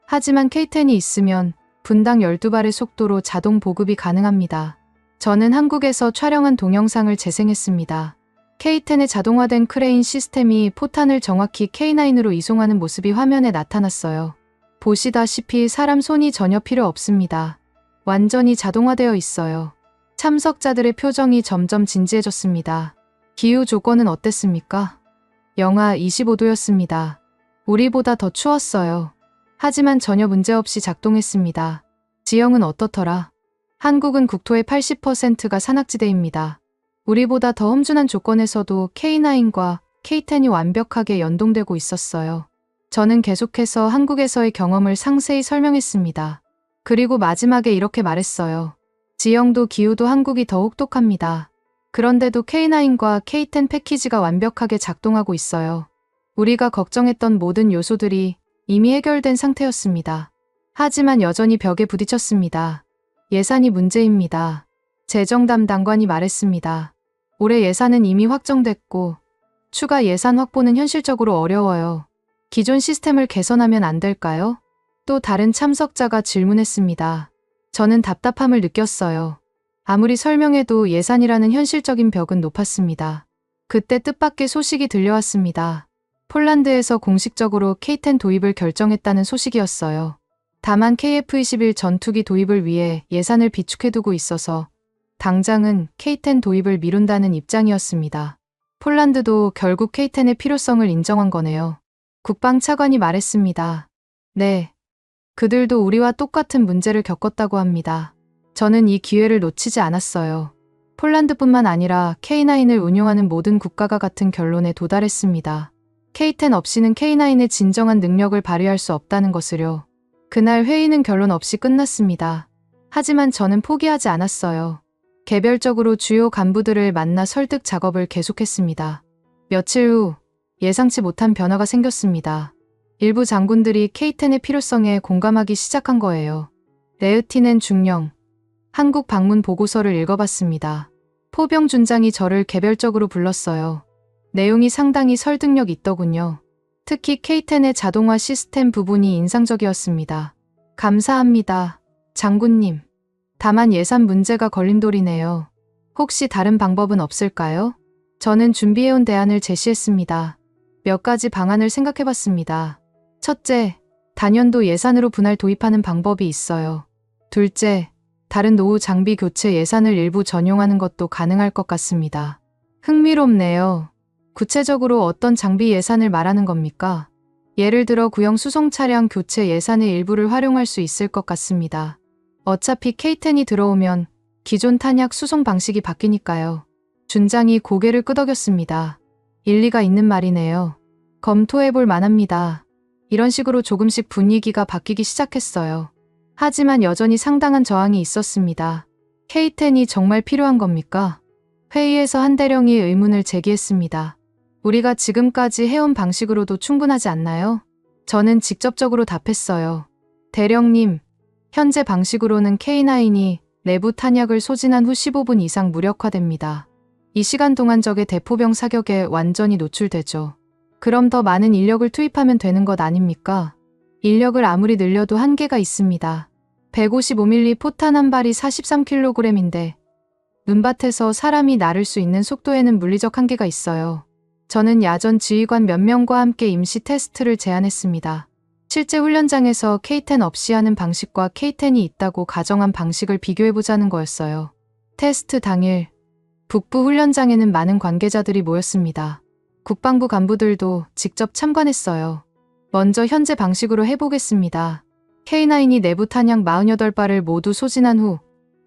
하지만 K10이 있으면 분당 12발의 속도로 자동 보급이 가능합니다. 저는 한국에서 촬영한 동영상을 재생했습니다. K10의 자동화된 크레인 시스템이 포탄을 정확히 K9으로 이송하는 모습이 화면에 나타났어요. 보시다시피 사람 손이 전혀 필요 없습니다. 완전히 자동화되어 있어요. 참석자들의 표정이 점점 진지해졌습니다. 기후 조건은 어땠습니까? 영하 25도였습니다. 우리보다 더 추웠어요. 하지만 전혀 문제없이 작동했습니다. 지형은 어떻더라? 한국은 국토의 80%가 산악지대입니다. 우리보다 더 험준한 조건에서도 K9과 K10이 완벽하게 연동되고 있었어요. 저는 계속해서 한국에서의 경험을 상세히 설명했습니다. 그리고 마지막에 이렇게 말했어요. 지형도 기후도 한국이 더 혹독합니다. 그런데도 K9과 K10 패키지가 완벽하게 작동하고 있어요. 우리가 걱정했던 모든 요소들이 이미 해결된 상태였습니다. 하지만 여전히 벽에 부딪혔습니다. 예산이 문제입니다. 재정 담당관이 말했습니다. 올해 예산은 이미 확정됐고 추가 예산 확보는 현실적으로 어려워요. 기존 시스템을 개선하면 안 될까요? 또 다른 참석자가 질문했습니다. 저는 답답함을 느꼈어요. 아무리 설명해도 예산이라는 현실적인 벽은 높았습니다. 그때 뜻밖의 소식이 들려왔습니다. 폴란드에서 공식적으로 K10 도입을 결정했다는 소식이었어요. 다만 KF-21 전투기 도입을 위해 예산을 비축해두고 있어서 당장은 K10 도입을 미룬다는 입장이었습니다. 폴란드도 결국 K10의 필요성을 인정한 거네요. 국방차관이 말했습니다. 네. 그들도 우리와 똑같은 문제를 겪었다고 합니다. 저는 이 기회를 놓치지 않았어요. 폴란드뿐만 아니라 K9을 운용하는 모든 국가가 같은 결론에 도달했습니다. K10 없이는 K9의 진정한 능력을 발휘할 수 없다는 것을요. 그날 회의는 결론 없이 끝났습니다. 하지만 저는 포기하지 않았어요. 개별적으로 주요 간부들을 만나 설득 작업을 계속했습니다. 며칠 후 예상치 못한 변화가 생겼습니다. 일부 장군들이 K10의 필요성에 공감하기 시작한 거예요. 레으티넨 중령, 한국 방문 보고서를 읽어봤습니다. 포병 준장이 저를 개별적으로 불렀어요. 내용이 상당히 설득력 있더군요. 특히 K10의 자동화 시스템 부분이 인상적이었습니다. 감사합니다, 장군님. 다만 예산 문제가 걸림돌이네요. 혹시 다른 방법은 없을까요? 저는 준비해온 대안을 제시했습니다. 몇 가지 방안을 생각해봤습니다. 첫째, 단연도 예산으로 분할 도입하는 방법이 있어요. 둘째, 다른 노후 장비 교체 예산을 일부 전용하는 것도 가능할 것 같습니다. 흥미롭네요. 구체적으로 어떤 장비 예산을 말하는 겁니까? 예를 들어 구형 수송 차량 교체 예산의 일부를 활용할 수 있을 것 같습니다. 어차피 K10이 들어오면 기존 탄약 수송 방식이 바뀌니까요. 준장이 고개를 끄덕였습니다. 일리가 있는 말이네요. 검토해볼 만합니다. 이런 식으로 조금씩 분위기가 바뀌기 시작했어요. 하지만 여전히 상당한 저항이 있었습니다. K10이 정말 필요한 겁니까? 회의에서 한 대령이 의문을 제기했습니다. 우리가 지금까지 해온 방식으로도 충분하지 않나요? 저는 직접적으로 답했어요. 대령님, 현재 방식으로는 K9이 내부 탄약을 소진한 후 15분 이상 무력화됩니다. 이 시간 동안 적의 대포병 사격에 완전히 노출되죠. 그럼 더 많은 인력을 투입하면 되는 것 아닙니까? 인력을 아무리 늘려도 한계가 있습니다. 155mm 포탄 한 발이 43kg인데 눈밭에서 사람이 나를 수 있는 속도에는 물리적 한계가 있어요. 저는 야전 지휘관 몇 명과 함께 임시 테스트를 제안했습니다. 실제 훈련장에서 K10 없이 하는 방식과 K10이 있다고 가정한 방식을 비교해보자는 거였어요. 테스트 당일 북부 훈련장에는 많은 관계자들이 모였습니다. 국방부 간부들도 직접 참관했어요. 먼저 현재 방식으로 해보겠습니다. K9이 내부 탄약 48발을 모두 소진한 후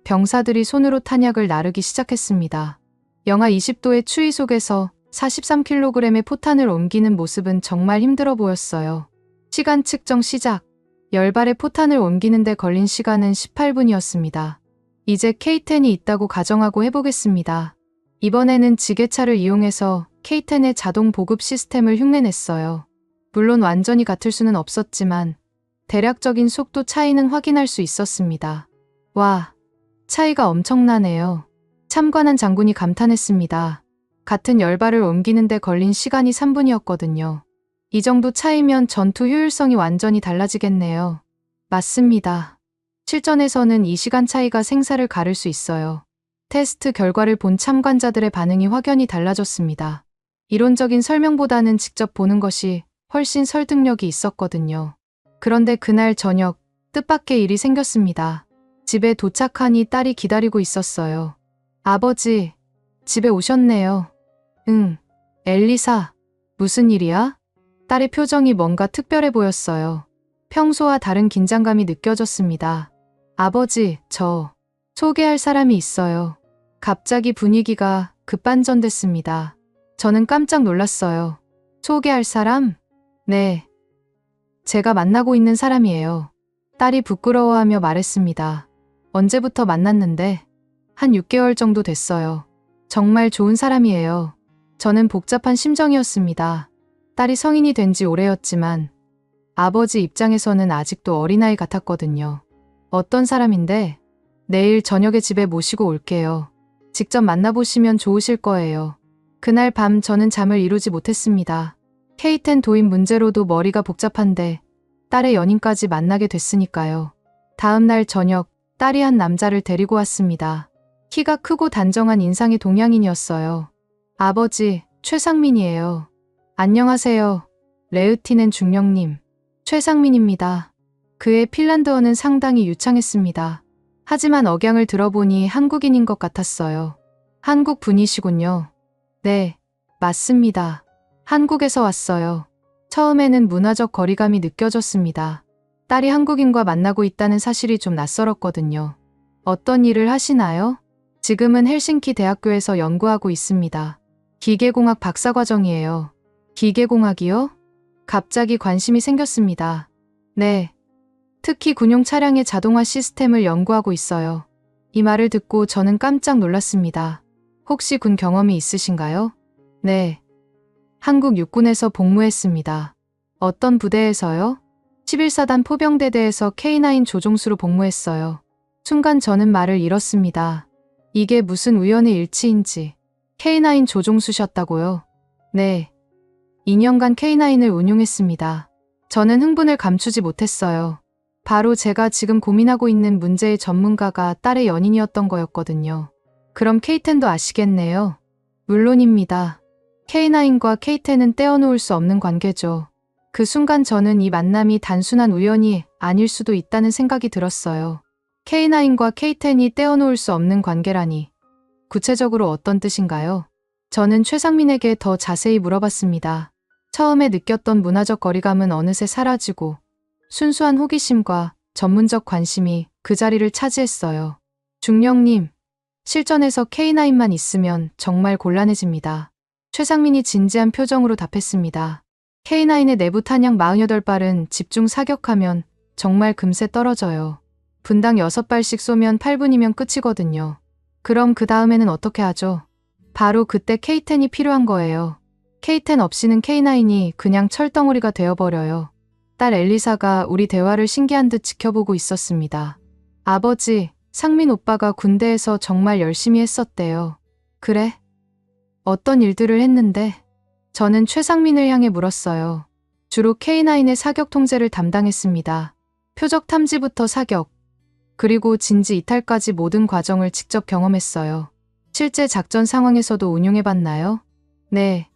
병사들이 손으로 탄약을 나르기 시작했습니다. 영하 20도의 추위 속에서 43kg의 포탄을 옮기는 모습은 정말 힘들어 보였어요. 시간 측정 시작. 10발의 포탄을 옮기는데 걸린 시간은 18분이었습니다. 이제 K10이 있다고 가정하고 해보겠습니다. 이번에는 지게차를 이용해서 K10의 자동 보급 시스템을 흉내냈어요. 물론 완전히 같을 수는 없었지만 대략적인 속도 차이는 확인할 수 있었습니다. 와, 차이가 엄청나네요. 참관한 장군이 감탄했습니다. 같은 10발을 옮기는데 걸린 시간이 3분이었거든요. 이 정도 차이면 전투 효율성이 완전히 달라지겠네요. 맞습니다. 실전에서는 이 시간 차이가 생사를 가를 수 있어요. 테스트 결과를 본 참관자들의 반응이 확연히 달라졌습니다. 이론적인 설명보다는 직접 보는 것이 훨씬 설득력이 있었거든요. 그런데 그날 저녁 뜻밖의 일이 생겼습니다. 집에 도착하니 딸이 기다리고 있었어요. 아버지, 집에 오셨네요. 응, 엘리사, 무슨 일이야? 딸의 표정이 뭔가 특별해 보였어요. 평소와 다른 긴장감이 느껴졌습니다. 아버지, 저 소개할 사람이 있어요. 갑자기 분위기가 급반전됐습니다. 저는 깜짝 놀랐어요. 소개할 사람? 네. 제가 만나고 있는 사람이에요. 딸이 부끄러워하며 말했습니다. 언제부터 만났는데? 한 6개월 정도 됐어요. 정말 좋은 사람이에요. 저는 복잡한 심정이었습니다. 딸이 성인이 된 지 오래였지만 아버지 입장에서는 아직도 어린아이 같았거든요. 어떤 사람인데? 내일 저녁에 집에 모시고 올게요. 직접 만나보시면 좋으실 거예요. 그날 밤 저는 잠을 이루지 못했습니다. K10 도입 문제로도 머리가 복잡한데 딸의 연인까지 만나게 됐으니까요. 다음 날 저녁 딸이 한 남자를 데리고 왔습니다. 키가 크고 단정한 인상의 동양인이었어요. 아버지, 최상민이에요. 안녕하세요. 레으티넨 중령님. 최상민입니다. 그의 핀란드어는 상당히 유창했습니다. 하지만 억양을 들어보니 한국인인 것 같았어요. 한국 분이시군요. 네, 맞습니다. 한국에서 왔어요. 처음에는 문화적 거리감이 느껴졌습니다. 딸이 한국인과 만나고 있다는 사실이 좀 낯설었거든요. 어떤 일을 하시나요? 지금은 헬싱키 대학교에서 연구하고 있습니다. 기계공학 박사과정이에요. 기계공학이요? 갑자기 관심이 생겼습니다. 네. 특히 군용 차량의 자동화 시스템을 연구하고 있어요. 이 말을 듣고 저는 깜짝 놀랐습니다. 혹시 군 경험이 있으신가요? 네. 한국 육군에서 복무했습니다. 어떤 부대에서요? 11사단 포병대대에서 K9 조종수로 복무했어요. 순간 저는 말을 잃었습니다. 이게 무슨 우연의 일치인지. K9 조종수셨다고요? 네. 2년간 K9을 운용했습니다. 저는 흥분을 감추지 못했어요. 바로 제가 지금 고민하고 있는 문제의 전문가가 딸의 연인이었던 거였거든요. 그럼 K10도 아시겠네요? 물론입니다. K9과 K10은 떼어놓을 수 없는 관계죠. 그 순간 저는 이 만남이 단순한 우연이 아닐 수도 있다는 생각이 들었어요. K9과 K10이 떼어놓을 수 없는 관계라니. 구체적으로 어떤 뜻인가요? 저는 최상민에게 더 자세히 물어봤습니다. 처음에 느꼈던 문화적 거리감은 어느새 사라지고 순수한 호기심과 전문적 관심이 그 자리를 차지했어요. 중령님, 실전에서 K9만 있으면 정말 곤란해집니다. 최상민이 진지한 표정으로 답했습니다. K9의 내부 탄약 48발은 집중 사격하면 정말 금세 떨어져요. 분당 6발씩 쏘면 8분이면 끝이거든요. 그럼 그 다음에는 어떻게 하죠? 바로 그때 K10이 필요한 거예요. K10 없이는 K9이 그냥 철덩어리가 되어버려요. 딸 엘리사가 우리 대화를 신기한 듯 지켜보고 있었습니다. 아버지, 상민 오빠가 군대에서 정말 열심히 했었대요. 그래? 어떤 일들을 했는데? 저는 최상민을 향해 물었어요. 주로 K9의 사격 통제를 담당했습니다. 표적 탐지부터 사격, 그리고 진지 이탈까지 모든 과정을 직접 경험했어요. 실제 작전 상황에서도 운용해봤나요? 네.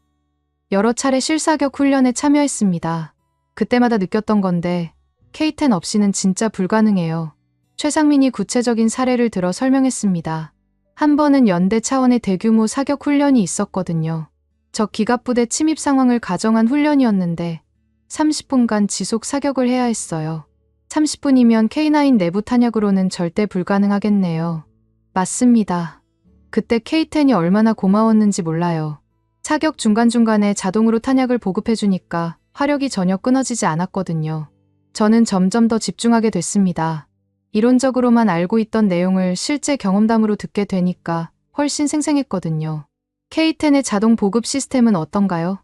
여러 차례 실사격 훈련에 참여했습니다. 그때마다 느꼈던 건데 K10 없이는 진짜 불가능해요. 최상민이 구체적인 사례를 들어 설명했습니다. 한 번은 연대 차원의 대규모 사격 훈련이 있었거든요. 적 기갑부대 침입 상황을 가정한 훈련이었는데 30분간 지속 사격을 해야 했어요. 30분이면 K9 내부 탄약으로는 절대 불가능하겠네요. 맞습니다. 그때 K10이 얼마나 고마웠는지 몰라요. 사격 중간중간에 자동으로 탄약을 보급해주니까 화력이 전혀 끊어지지 않았거든요. 저는 점점 더 집중하게 됐습니다. 이론적으로만 알고 있던 내용을 실제 경험담으로 듣게 되니까 훨씬 생생했거든요. K10의 자동 보급 시스템은 어떤가요?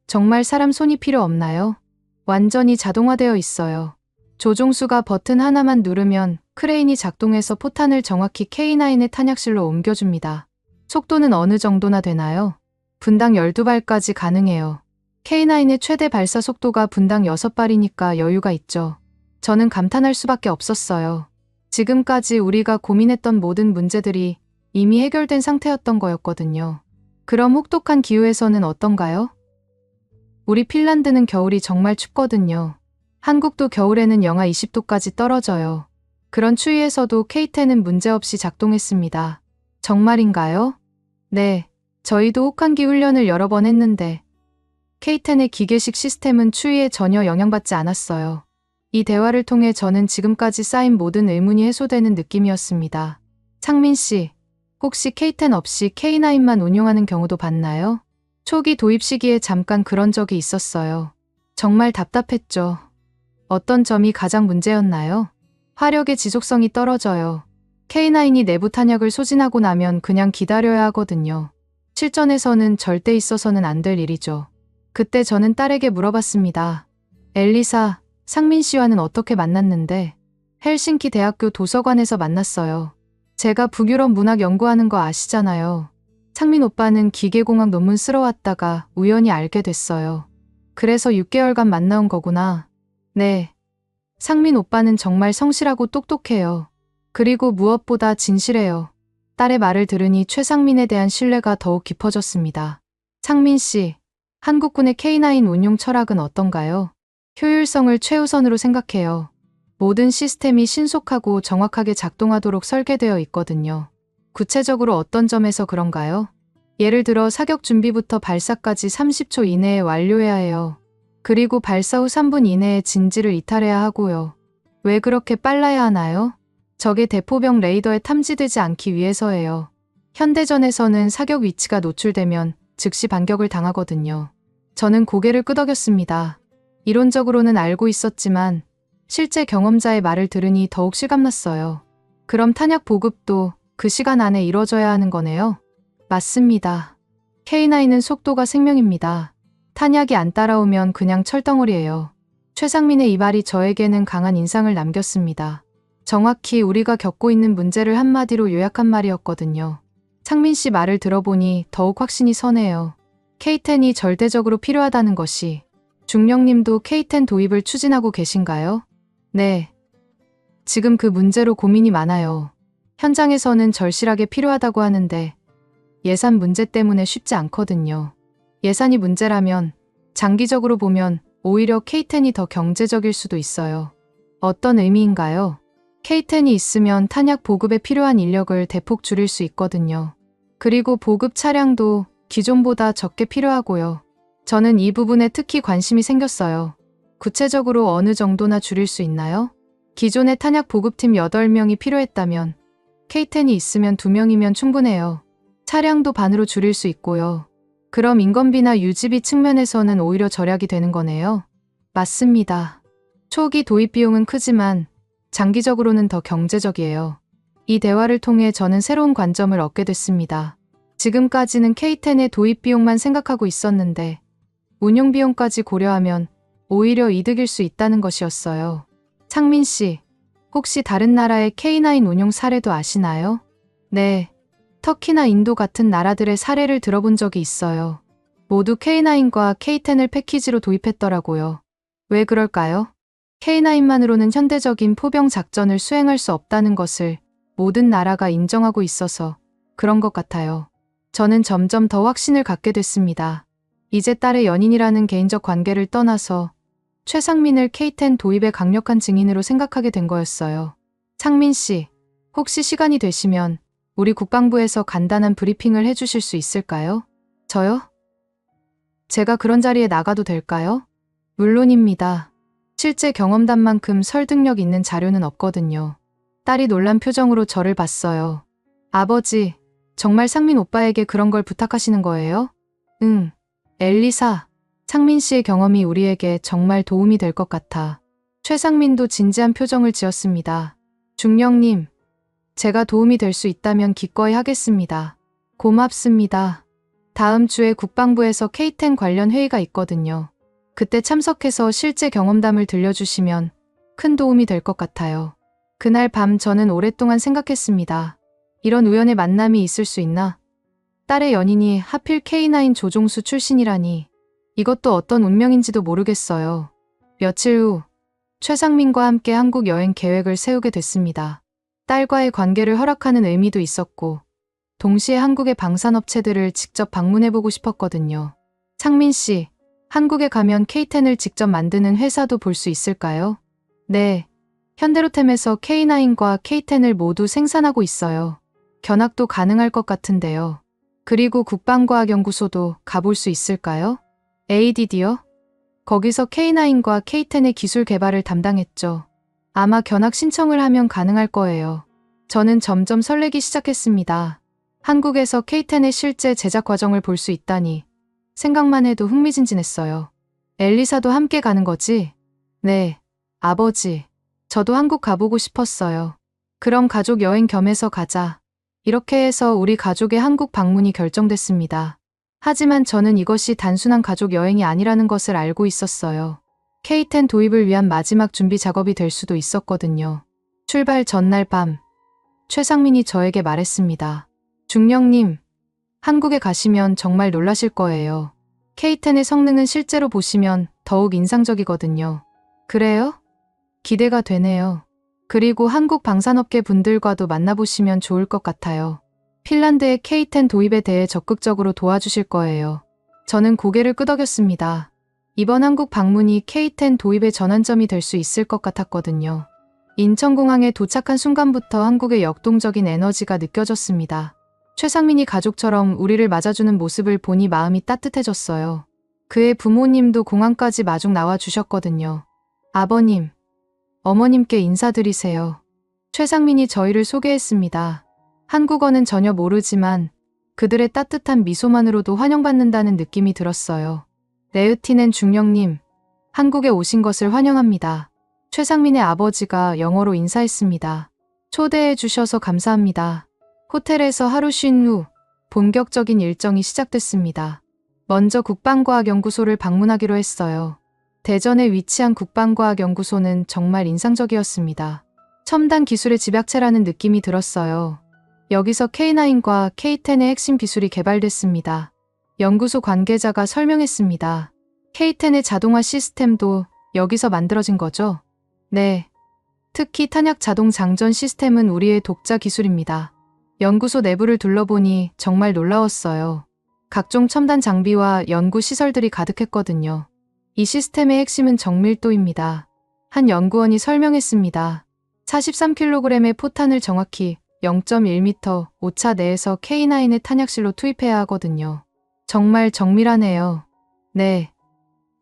정말 사람 손이 필요 없나요? 완전히 자동화되어 있어요. 조종수가 버튼 하나만 누르면 크레인이 작동해서 포탄을 정확히 K9의 탄약실로 옮겨줍니다. 속도는 어느 정도나 되나요? 분당 12발까지 가능해요. K9의 최대 발사 속도가 분당 6발이니까 여유가 있죠. 저는 감탄할 수밖에 없었어요. 지금까지 우리가 고민했던 모든 문제들이 이미 해결된 상태였던 거였거든요. 그럼 혹독한 기후에서는 어떤가요? 우리 핀란드는 겨울이 정말 춥거든요. 한국도 겨울에는 영하 20도까지 떨어져요. 그런 추위에서도 K10은 문제없이 작동했습니다. 정말인가요? 네, 저희도 혹한기 훈련을 여러 번 했는데 K10의 기계식 시스템은 추위에 전혀 영향받지 않았어요. 이 대화를 통해 저는 지금까지 쌓인 모든 의문이 해소되는 느낌이었습니다. 상민 씨, 혹시 K10 없이 K9만 운용하는 경우도 봤나요? 초기 도입 시기에 잠깐 그런 적이 있었어요. 정말 답답했죠. 어떤 점이 가장 문제였나요? 화력의 지속성이 떨어져요. K9이 내부 탄약을 소진하고 나면 그냥 기다려야 하거든요. 실전에서는 절대 있어서는 안 될 일이죠. 그때 저는 딸에게 물어봤습니다. 엘리사, 상민 씨와는 어떻게 만났는데? 헬싱키 대학교 도서관에서 만났어요. 제가 북유럽 문학 연구하는 거 아시잖아요. 상민 오빠는 기계공학 논문 쓰러 왔다가 우연히 알게 됐어요. 그래서 6개월간 만나온 거구나. 네. 상민 오빠는 정말 성실하고 똑똑해요. 그리고 무엇보다 진실해요. 딸의 말을 들으니 최상민에 대한 신뢰가 더욱 깊어졌습니다. 상민 씨, 한국군의 K9 운용 철학은 어떤가요? 효율성을 최우선으로 생각해요. 모든 시스템이 신속하고 정확하게 작동하도록 설계되어 있거든요. 구체적으로 어떤 점에서 그런가요? 예를 들어 사격 준비부터 발사까지 30초 이내에 완료해야 해요. 그리고 발사 후 3분 이내에 진지를 이탈해야 하고요. 왜 그렇게 빨라야 하나요? 적의 대포병 레이더에 탐지되지 않기 위해서예요. 현대전에서는 사격 위치가 노출되면 즉시 반격을 당하거든요. 저는 고개를 끄덕였습니다. 이론적으로는 알고 있었지만 실제 경험자의 말을 들으니 더욱 실감났어요. 그럼 탄약 보급도 그 시간 안에 이뤄져야 하는 거네요? 맞습니다. K9은 속도가 생명입니다. 탄약이 안 따라오면 그냥 철덩어리예요. 최상민의 이 말이 저에게는 강한 인상을 남겼습니다. 정확히 우리가 겪고 있는 문제를 한마디로 요약한 말이었거든요. 상민 씨 말을 들어보니 더욱 확신이 서네요. K10이 절대적으로 필요하다는 것이. 중령님도 K10 도입을 추진하고 계신가요? 네. 지금 그 문제로 고민이 많아요. 현장에서는 절실하게 필요하다고 하는데 예산 문제 때문에 쉽지 않거든요. 예산이 문제라면 장기적으로 보면 오히려 K10이 더 경제적일 수도 있어요. 어떤 의미인가요? K10이 있으면 탄약 보급에 필요한 인력을 대폭 줄일 수 있거든요. 그리고 보급 차량도 기존보다 적게 필요하고요. 저는 이 부분에 특히 관심이 생겼어요. 구체적으로 어느 정도나 줄일 수 있나요? 기존의 탄약 보급팀 8명이 필요했다면 K10이 있으면 2명이면 충분해요. 차량도 반으로 줄일 수 있고요. 그럼 인건비나 유지비 측면에서는 오히려 절약이 되는 거네요. 맞습니다. 초기 도입 비용은 크지만 장기적으로는 더 경제적이에요. 이 대화를 통해 저는 새로운 관점을 얻게 됐습니다. 지금까지는 K10의 도입 비용만 생각하고 있었는데 운용 비용까지 고려하면 오히려 이득일 수 있다는 것이었어요. 창민 씨, 혹시 다른 나라의 K9 운용 사례도 아시나요? 네, 터키나 인도 같은 나라들의 사례를 들어본 적이 있어요. 모두 K9과 K10을 패키지로 도입했더라고요. 왜 그럴까요? K9만으로는 현대적인 포병 작전을 수행할 수 없다는 것을 모든 나라가 인정하고 있어서 그런 것 같아요. 저는 점점 더 확신을 갖게 됐습니다. 이제 딸의 연인이라는 개인적 관계를 떠나서 최상민을 K10 도입의 강력한 증인으로 생각하게 된 거였어요. 상민 씨, 혹시 시간이 되시면 우리 국방부에서 간단한 브리핑을 해주실 수 있을까요? 저요? 제가 그런 자리에 나가도 될까요? 물론입니다. 실제 경험담만큼 설득력 있는 자료는 없거든요. 딸이 놀란 표정으로 저를 봤어요. 아버지, 정말 상민 오빠에게 그런 걸 부탁하시는 거예요? 응. 엘리사, 상민 씨의 경험이 우리에게 정말 도움이 될 것 같아. 최상민도 진지한 표정을 지었습니다. 중령님, 제가 도움이 될 수 있다면 기꺼이 하겠습니다. 고맙습니다. 다음 주에 국방부에서 K10 관련 회의가 있거든요. 그때 참석해서 실제 경험담을 들려주시면 큰 도움이 될 것 같아요. 그날 밤 저는 오랫동안 생각했습니다. 이런 우연의 만남이 있을 수 있나? 딸의 연인이 하필 K9 조종수 출신이라니. 이것도 어떤 운명인지도 모르겠어요. 며칠 후 최상민과 함께 한국 여행 계획을 세우게 됐습니다. 딸과의 관계를 허락하는 의미도 있었고 동시에 한국의 방산업체들을 직접 방문해보고 싶었거든요. 상민 씨, 한국에 가면 K10을 직접 만드는 회사도 볼 수 있을까요? 네, 현대로템에서 K9과 K10을 모두 생산하고 있어요. 견학도 가능할 것 같은데요. 그리고 국방과학연구소도 가볼 수 있을까요? ADD요? 거기서 K9과 K10의 기술 개발을 담당했죠. 아마 견학 신청을 하면 가능할 거예요. 저는 점점 설레기 시작했습니다. 한국에서 K10의 실제 제작 과정을 볼 수 있다니 생각만 해도 흥미진진했어요. 엘리사도 함께 가는 거지? 네, 아버지. 저도 한국 가보고 싶었어요. 그럼 가족 여행 겸해서 가자. 이렇게 해서 우리 가족의 한국 방문이 결정됐습니다. 하지만 저는 이것이 단순한 가족 여행이 아니라는 것을 알고 있었어요. K10 도입을 위한 마지막 준비 작업이 될 수도 있었거든요. 출발 전날 밤, 최상민이 저에게 말했습니다. 중령님, 한국에 가시면 정말 놀라실 거예요. K10의 성능은 실제로 보시면 더욱 인상적이거든요. 그래요? 기대가 되네요. 그리고 한국 방산업계 분들과도 만나보시면 좋을 것 같아요. 핀란드의 K10 도입에 대해 적극적으로 도와주실 거예요. 저는 고개를 끄덕였습니다. 이번 한국 방문이 K10 도입의 전환점이 될 수 있을 것 같았거든요. 인천공항에 도착한 순간부터 한국의 역동적인 에너지가 느껴졌습니다. 최상민이 가족처럼 우리를 맞아주는 모습을 보니 마음이 따뜻해졌어요. 그의 부모님도 공항까지 마중 나와주셨거든요. 아버님, 어머님께 인사드리세요. 최상민이 저희를 소개했습니다. 한국어는 전혀 모르지만 그들의 따뜻한 미소만으로도 환영받는다는 느낌이 들었어요. 레으티넨 중령님, 한국에 오신 것을 환영합니다. 최상민의 아버지가 영어로 인사했습니다. 초대해 주셔서 감사합니다. 호텔에서 하루 쉰 후 본격적인 일정이 시작됐습니다. 먼저 국방과학연구소를 방문하기로 했어요. 대전에 위치한 국방과학연구소는 정말 인상적이었습니다. 첨단 기술의 집약체라는 느낌이 들었어요. 여기서 K9과 K10의 핵심 기술이 개발됐습니다. 연구소 관계자가 설명했습니다. K10의 자동화 시스템도 여기서 만들어진 거죠? 네. 특히 탄약 자동 장전 시스템은 우리의 독자 기술입니다. 연구소 내부를 둘러보니 정말 놀라웠어요. 각종 첨단 장비와 연구 시설들이 가득했거든요. 이 시스템의 핵심은 정밀도입니다. 한 연구원이 설명했습니다. 43kg의 포탄을 정확히 0.1m 오차 내에서 K9의 탄약실로 투입해야 하거든요. 정말 정밀하네요. 네.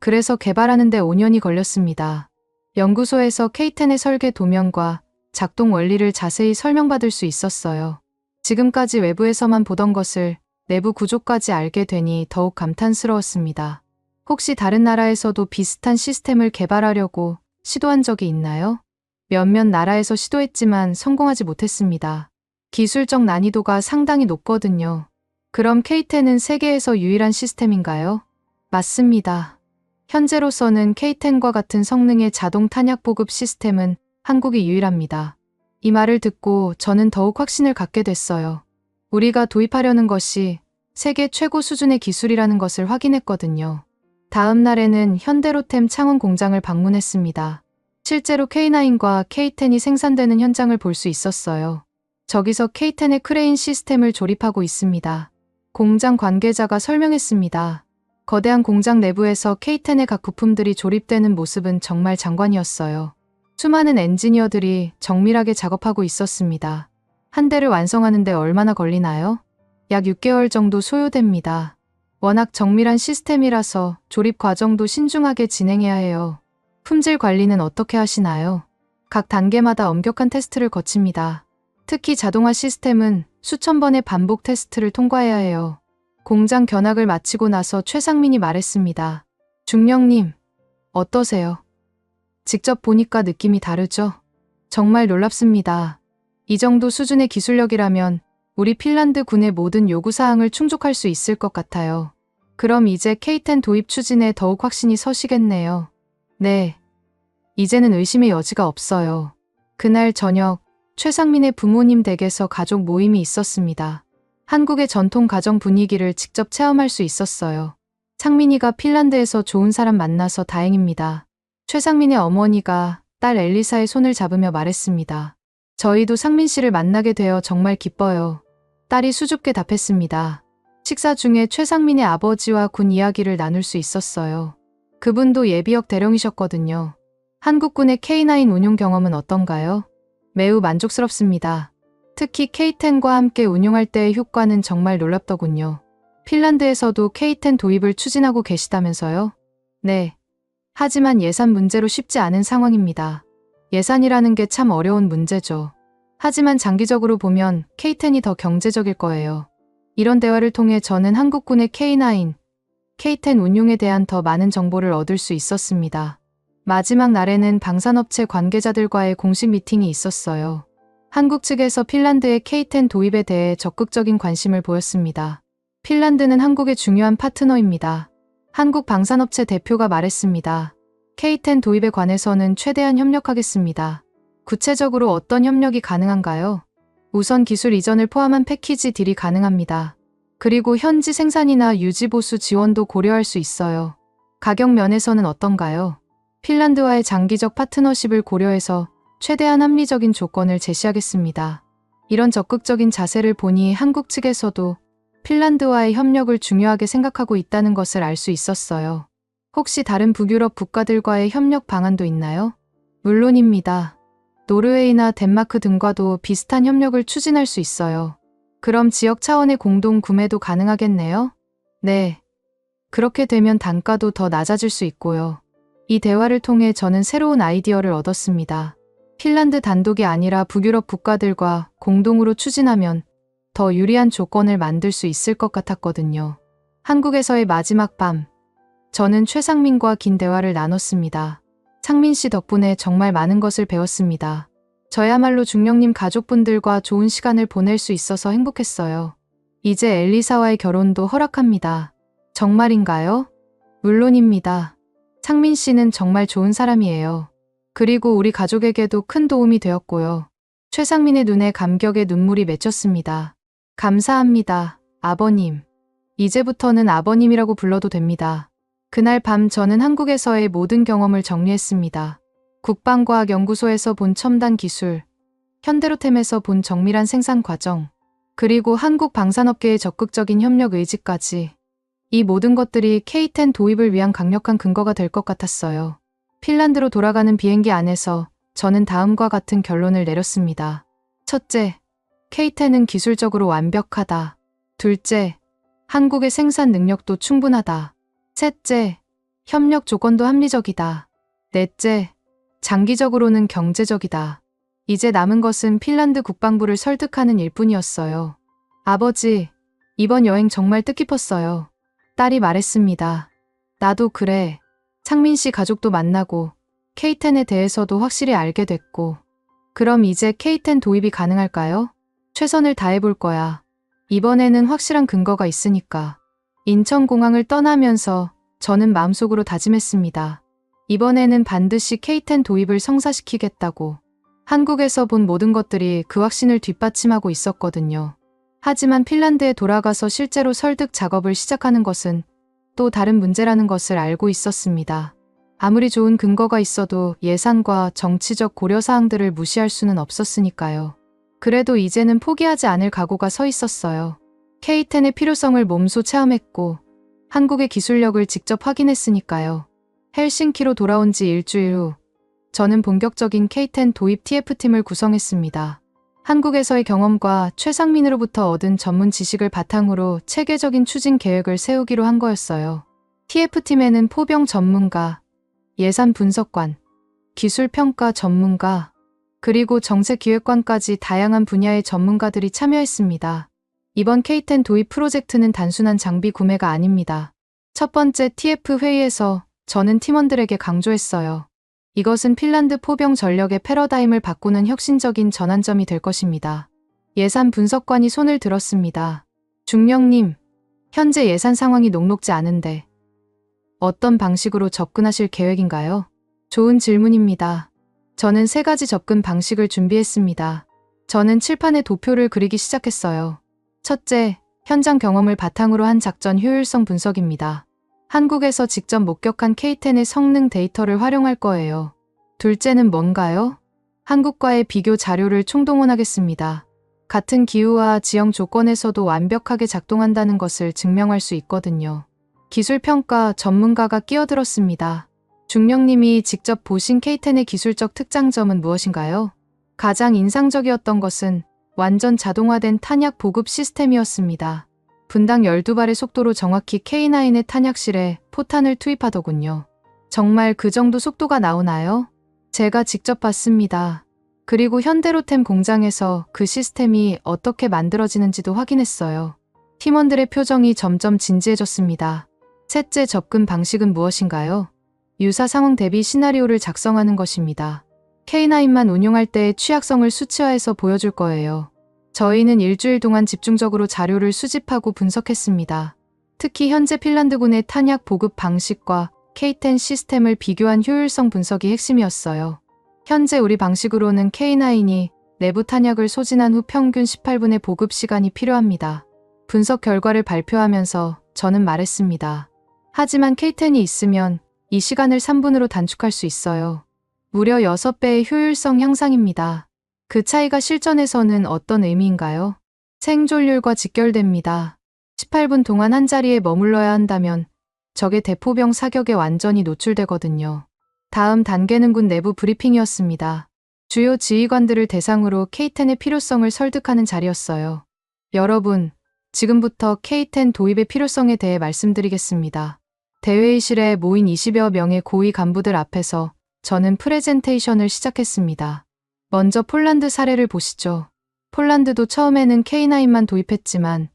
그래서 개발하는 데 5년이 걸렸습니다. 연구소에서 K10의 설계 도면과 작동 원리를 자세히 설명받을 수 있었어요. 지금까지 외부에서만 보던 것을 내부 구조까지 알게 되니 더욱 감탄스러웠습니다. 혹시 다른 나라에서도 비슷한 시스템을 개발하려고 시도한 적이 있나요? 몇몇 나라에서 시도했지만 성공하지 못했습니다. 기술적 난이도가 상당히 높거든요. 그럼 K10은 세계에서 유일한 시스템인가요? 맞습니다. 현재로서는 K10과 같은 성능의 자동 탄약 보급 시스템은 한국이 유일합니다. 이 말을 듣고 저는 더욱 확신을 갖게 됐어요. 우리가 도입하려는 것이 세계 최고 수준의 기술이라는 것을 확인했거든요. 다음 날에는 현대로템 창원 공장을 방문했습니다. 실제로 K9과 K10이 생산되는 현장을 볼 수 있었어요. 저기서 K10의 크레인 시스템을 조립하고 있습니다. 공장 관계자가 설명했습니다. 거대한 공장 내부에서 K10의 각 부품들이 조립되는 모습은 정말 장관이었어요. 수많은 엔지니어들이 정밀하게 작업하고 있었습니다. 한 대를 완성하는데 얼마나 걸리나요? 약 6개월 정도 소요됩니다. 워낙 정밀한 시스템이라서 조립 과정도 신중하게 진행해야 해요. 품질 관리는 어떻게 하시나요? 각 단계마다 엄격한 테스트를 거칩니다. 특히 자동화 시스템은 수천 번의 반복 테스트를 통과해야 해요. 공장 견학을 마치고 나서 최상민이 말했습니다. 중령님, 어떠세요? 직접 보니까 느낌이 다르죠? 정말 놀랍습니다. 이 정도 수준의 기술력이라면 우리 핀란드 군의 모든 요구사항을 충족할 수 있을 것 같아요. 그럼 이제 K10 도입 추진에 더욱 확신이 서시겠네요. 네. 이제는 의심의 여지가 없어요. 그날 저녁, 최상민의 부모님 댁에서 가족 모임이 있었습니다. 한국의 전통 가정 분위기를 직접 체험할 수 있었어요. 상민이가 핀란드에서 좋은 사람 만나서 다행입니다. 최상민의 어머니가 딸 엘리사의 손을 잡으며 말했습니다. 저희도 상민 씨를 만나게 되어 정말 기뻐요. 딸이 수줍게 답했습니다. 식사 중에 최상민의 아버지와 군 이야기를 나눌 수 있었어요. 그분도 예비역 대령이셨거든요. 한국군의 K9 운용 경험은 어떤가요? 매우 만족스럽습니다. 특히 K10과 함께 운용할 때의 효과는 정말 놀랍더군요. 핀란드에서도 K10 도입을 추진하고 계시다면서요? 네. 하지만 예산 문제로 쉽지 않은 상황입니다. 예산이라는 게 참 어려운 문제죠. 하지만 장기적으로 보면 K10이 더 경제적일 거예요. 이런 대화를 통해 저는 한국군의 K9, K10 운용에 대한 더 많은 정보를 얻을 수 있었습니다. 마지막 날에는 방산업체 관계자들과의 공식 미팅이 있었어요. 한국 측에서 핀란드의 K10 도입에 대해 적극적인 관심을 보였습니다. 핀란드는 한국의 중요한 파트너입니다. 한국 방산업체 대표가 말했습니다. K10 도입에 관해서는 최대한 협력하겠습니다. 구체적으로 어떤 협력이 가능한가요? 우선 기술 이전을 포함한 패키지 딜이 가능합니다. 그리고 현지 생산이나 유지 보수 지원도 고려할 수 있어요. 가격 면에서는 어떤가요? 핀란드와의 장기적 파트너십을 고려해서 최대한 합리적인 조건을 제시하겠습니다. 이런 적극적인 자세를 보니 한국 측에서도 핀란드와의 협력을 중요하게 생각하고 있다는 것을 알 수 있었어요. 혹시 다른 북유럽 국가들과의 협력 방안도 있나요? 물론입니다. 노르웨이나 덴마크 등과도 비슷한 협력을 추진할 수 있어요. 그럼 지역 차원의 공동 구매도 가능하겠네요? 네. 그렇게 되면 단가도 더 낮아질 수 있고요. 이 대화를 통해 저는 새로운 아이디어를 얻었습니다. 핀란드 단독이 아니라 북유럽 국가들과 공동으로 추진하면 더 유리한 조건을 만들 수 있을 것 같았거든요. 한국에서의 마지막 밤, 저는 최상민과 긴 대화를 나눴습니다. 상민 씨 덕분에 정말 많은 것을 배웠습니다. 저야말로 중령님 가족분들과 좋은 시간을 보낼 수 있어서 행복했어요. 이제 엘리사와의 결혼도 허락합니다. 정말인가요? 물론입니다. 상민 씨는 정말 좋은 사람이에요. 그리고 우리 가족에게도 큰 도움이 되었고요. 최상민의 눈에 감격의 눈물이 맺혔습니다. 감사합니다, 아버님. 이제부터는 아버님이라고 불러도 됩니다. 그날 밤 저는 한국에서의 모든 경험을 정리했습니다. 국방과학연구소에서 본 첨단 기술, 현대로템에서 본 정밀한 생산 과정, 그리고 한국 방산업계의 적극적인 협력 의지까지. 이 모든 것들이 K10 도입을 위한 강력한 근거가 될 것 같았어요. 핀란드로 돌아가는 비행기 안에서 저는 다음과 같은 결론을 내렸습니다. 첫째, K10은 기술적으로 완벽하다. 둘째, 한국의 생산 능력도 충분하다. 셋째, 협력 조건도 합리적이다. 넷째, 장기적으로는 경제적이다. 이제 남은 것은 핀란드 국방부를 설득하는 일뿐이었어요. 아버지, 이번 여행 정말 뜻깊었어요. 딸이 말했습니다. 나도 그래. 상민 씨 가족도 만나고 K10에 대해서도 확실히 알게 됐고. 그럼 이제 K10 도입이 가능할까요? 최선을 다해볼 거야. 이번에는 확실한 근거가 있으니까. 인천공항을 떠나면서 저는 마음속으로 다짐했습니다. 이번에는 반드시 K10 도입을 성사시키겠다고. 한국에서 본 모든 것들이 그 확신을 뒷받침하고 있었거든요. 하지만 핀란드에 돌아가서 실제로 설득 작업을 시작하는 것은 또 다른 문제라는 것을 알고 있었습니다. 아무리 좋은 근거가 있어도 예산과 정치적 고려사항들을 무시할 수는 없었으니까요. 그래도 이제는 포기하지 않을 각오가 서 있었어요. K10의 필요성을 몸소 체험했고 한국의 기술력을 직접 확인했으니까요. 헬싱키로 돌아온 지 일주일 후 저는 본격적인 K10 도입 TF팀을 구성했습니다. 한국에서의 경험과 최상민으로부터 얻은 전문 지식을 바탕으로 체계적인 추진 계획을 세우기로 한 거였어요. TF팀에는 포병 전문가, 예산 분석관, 기술평가 전문가, 그리고 정책기획관까지 다양한 분야의 전문가들이 참여했습니다. 이번 K10 도입 프로젝트는 단순한 장비 구매가 아닙니다. 첫 번째 TF 회의에서 저는 팀원들에게 강조했어요. 이것은 핀란드 포병 전력의 패러다임을 바꾸는 혁신적인 전환점이 될 것입니다. 예산 분석관이 손을 들었습니다. 중령님, 현재 예산 상황이 녹록지 않은데 어떤 방식으로 접근하실 계획인가요? 좋은 질문입니다. 저는 3가지 접근 방식을 준비했습니다. 저는 칠판에 도표를 그리기 시작했어요. 첫째, 현장 경험을 바탕으로 한 작전 효율성 분석입니다. 한국에서 직접 목격한 K10의 성능 데이터를 활용할 거예요. 둘째는 뭔가요? 한국과의 비교 자료를 총동원하겠습니다. 같은 기후와 지형 조건에서도 완벽하게 작동한다는 것을 증명할 수 있거든요. 기술평가 전문가가 끼어들었습니다. 중령님이 직접 보신 K10의 기술적 특장점은 무엇인가요? 가장 인상적이었던 것은 완전 자동화된 탄약 보급 시스템이었습니다. 분당 12발의 속도로 정확히 K9의 탄약실에 포탄을 투입하더군요. 정말 그 정도 속도가 나오나요? 제가 직접 봤습니다. 그리고 현대로템 공장에서 그 시스템이 어떻게 만들어지는지도 확인했어요. 팀원들의 표정이 점점 진지해졌습니다. 셋째 접근 방식은 무엇인가요? 유사 상황 대비 시나리오를 작성하는 것입니다. K9만 운용할 때의 취약성을 수치화해서 보여줄 거예요. 저희는 일주일 동안 집중적으로 자료를 수집하고 분석했습니다. 특히 현재 핀란드군의 탄약 보급 방식과 K10 시스템을 비교한 효율성 분석이 핵심이었어요. 현재 우리 방식으로는 K9이 내부 탄약을 소진한 후 평균 18분의 보급 시간이 필요합니다. 분석 결과를 발표하면서 저는 말했습니다. 하지만 K10이 있으면 이 시간을 3분으로 단축할 수 있어요. 무려 6배의 효율성 향상입니다. 그 차이가 실전에서는 어떤 의미인가요? 생존율과 직결됩니다. 18분 동안 한 자리에 머물러야 한다면 적의 대포병 사격에 완전히 노출되거든요. 다음 단계는 군 내부 브리핑이었습니다. 주요 지휘관들을 대상으로 K10의 필요성을 설득하는 자리였어요. 여러분, 지금부터 K10 도입의 필요성에 대해 말씀드리겠습니다. 대회의실에 모인 20여 명의 고위 간부들 앞에서 저는 프레젠테이션을 시작했습니다. 먼저 폴란드 사례를 보시죠. 폴란드도 처음에는 K9만 도입했지만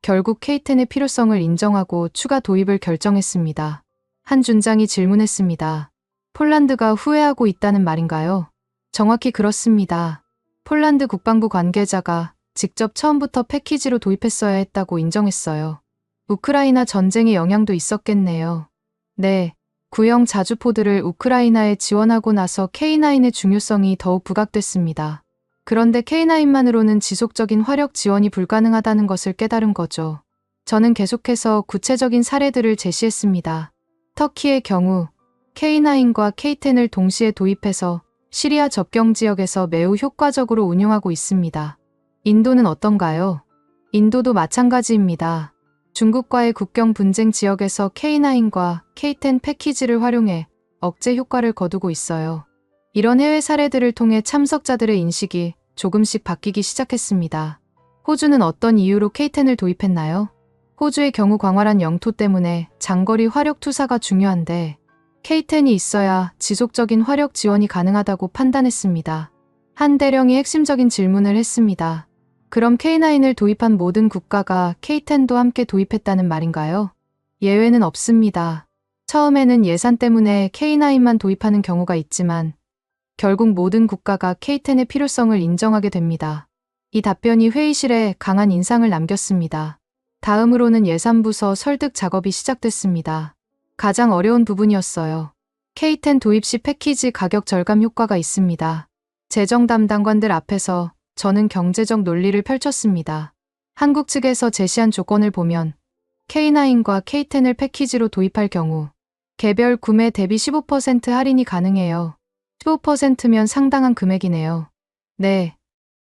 결국 K10의 필요성을 인정하고 추가 도입을 결정했습니다. 한 준장이 질문했습니다. 폴란드가 후회하고 있다는 말인가요? 정확히 그렇습니다. 폴란드 국방부 관계자가 직접 처음부터 패키지로 도입했어야 했다고 인정했어요. 우크라이나 전쟁의 영향도 있었겠네요. 네. 구형 자주포들을 우크라이나에 지원하고 나서 K9의 중요성이 더욱 부각됐습니다. 그런데 K9만으로는 지속적인 화력 지원이 불가능하다는 것을 깨달은 거죠. 저는 계속해서 구체적인 사례들을 제시했습니다. 터키의 경우 K9과 K10을 동시에 도입해서 시리아 접경 지역에서 매우 효과적으로 운용하고 있습니다. 인도는 어떤가요? 인도도 마찬가지입니다. 중국과의 국경 분쟁 지역에서 K9과 K10 패키지를 활용해 억제 효과를 거두고 있어요. 이런 해외 사례들을 통해 참석자들의 인식이 조금씩 바뀌기 시작했습니다. 호주는 어떤 이유로 K10을 도입했나요? 호주의 경우 광활한 영토 때문에 장거리 화력 투사가 중요한데 K10이 있어야 지속적인 화력 지원이 가능하다고 판단했습니다. 한 대령이 핵심적인 질문을 했습니다. 그럼 K9을 도입한 모든 국가가 K10도 함께 도입했다는 말인가요? 예외는 없습니다. 처음에는 예산 때문에 K9만 도입하는 경우가 있지만 결국 모든 국가가 K10의 필요성을 인정하게 됩니다. 이 답변이 회의실에 강한 인상을 남겼습니다. 다음으로는 예산부서 설득 작업이 시작됐습니다. 가장 어려운 부분이었어요. K10 도입 시 패키지 가격 절감 효과가 있습니다. 재정 담당관들 앞에서 저는 경제적 논리를 펼쳤습니다. 한국 측에서 제시한 조건을 보면 K9과 K10을 패키지로 도입할 경우 개별 구매 대비 15% 할인이 가능해요. 15%면 상당한 금액이네요. 네.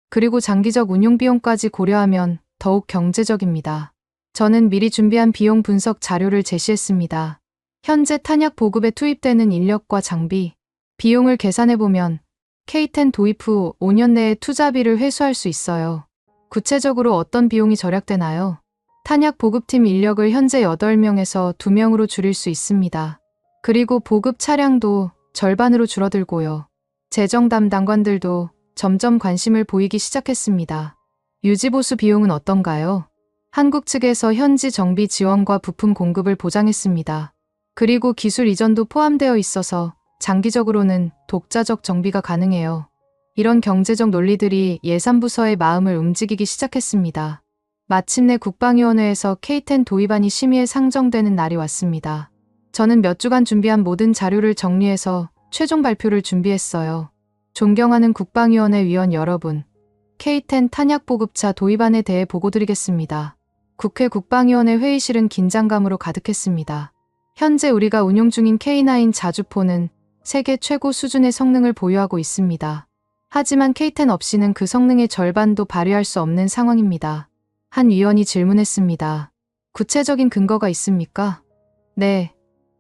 그리고 장기적 운용 비용까지 고려하면 더욱 경제적입니다. 저는 미리 준비한 비용 분석 자료를 제시했습니다. 현재 탄약 보급에 투입되는 인력과 장비, 비용을 계산해보면 K10 도입 후 5년 내에 투자비를 회수할 수 있어요. 구체적으로 어떤 비용이 절약되나요? 탄약 보급팀 인력을 현재 8명에서 2명으로 줄일 수 있습니다. 그리고 보급 차량도 절반으로 줄어들고요. 재정 담당관들도 점점 관심을 보이기 시작했습니다. 유지보수 비용은 어떤가요? 한국 측에서 현지 정비 지원과 부품 공급을 보장했습니다. 그리고 기술 이전도 포함되어 있어서 장기적으로는 독자적 정비가 가능해요. 이런 경제적 논리들이 예산부서의 마음을 움직이기 시작했습니다. 마침내 국방위원회에서 K10 도입안이 심의에 상정되는 날이 왔습니다. 저는 몇 주간 준비한 모든 자료를 정리해서 최종 발표를 준비했어요. 존경하는 국방위원회 위원 여러분, K10 탄약보급차 도입안에 대해 보고드리겠습니다. 국회 국방위원회 회의실은 긴장감으로 가득했습니다. 현재 우리가 운용 중인 K9 자주포는 세계 최고 수준의 성능을 보유하고 있습니다. 하지만 K10 없이는 그 성능의 절반도 발휘할 수 없는 상황입니다. 한 위원이 질문했습니다. 구체적인 근거가 있습니까? 네.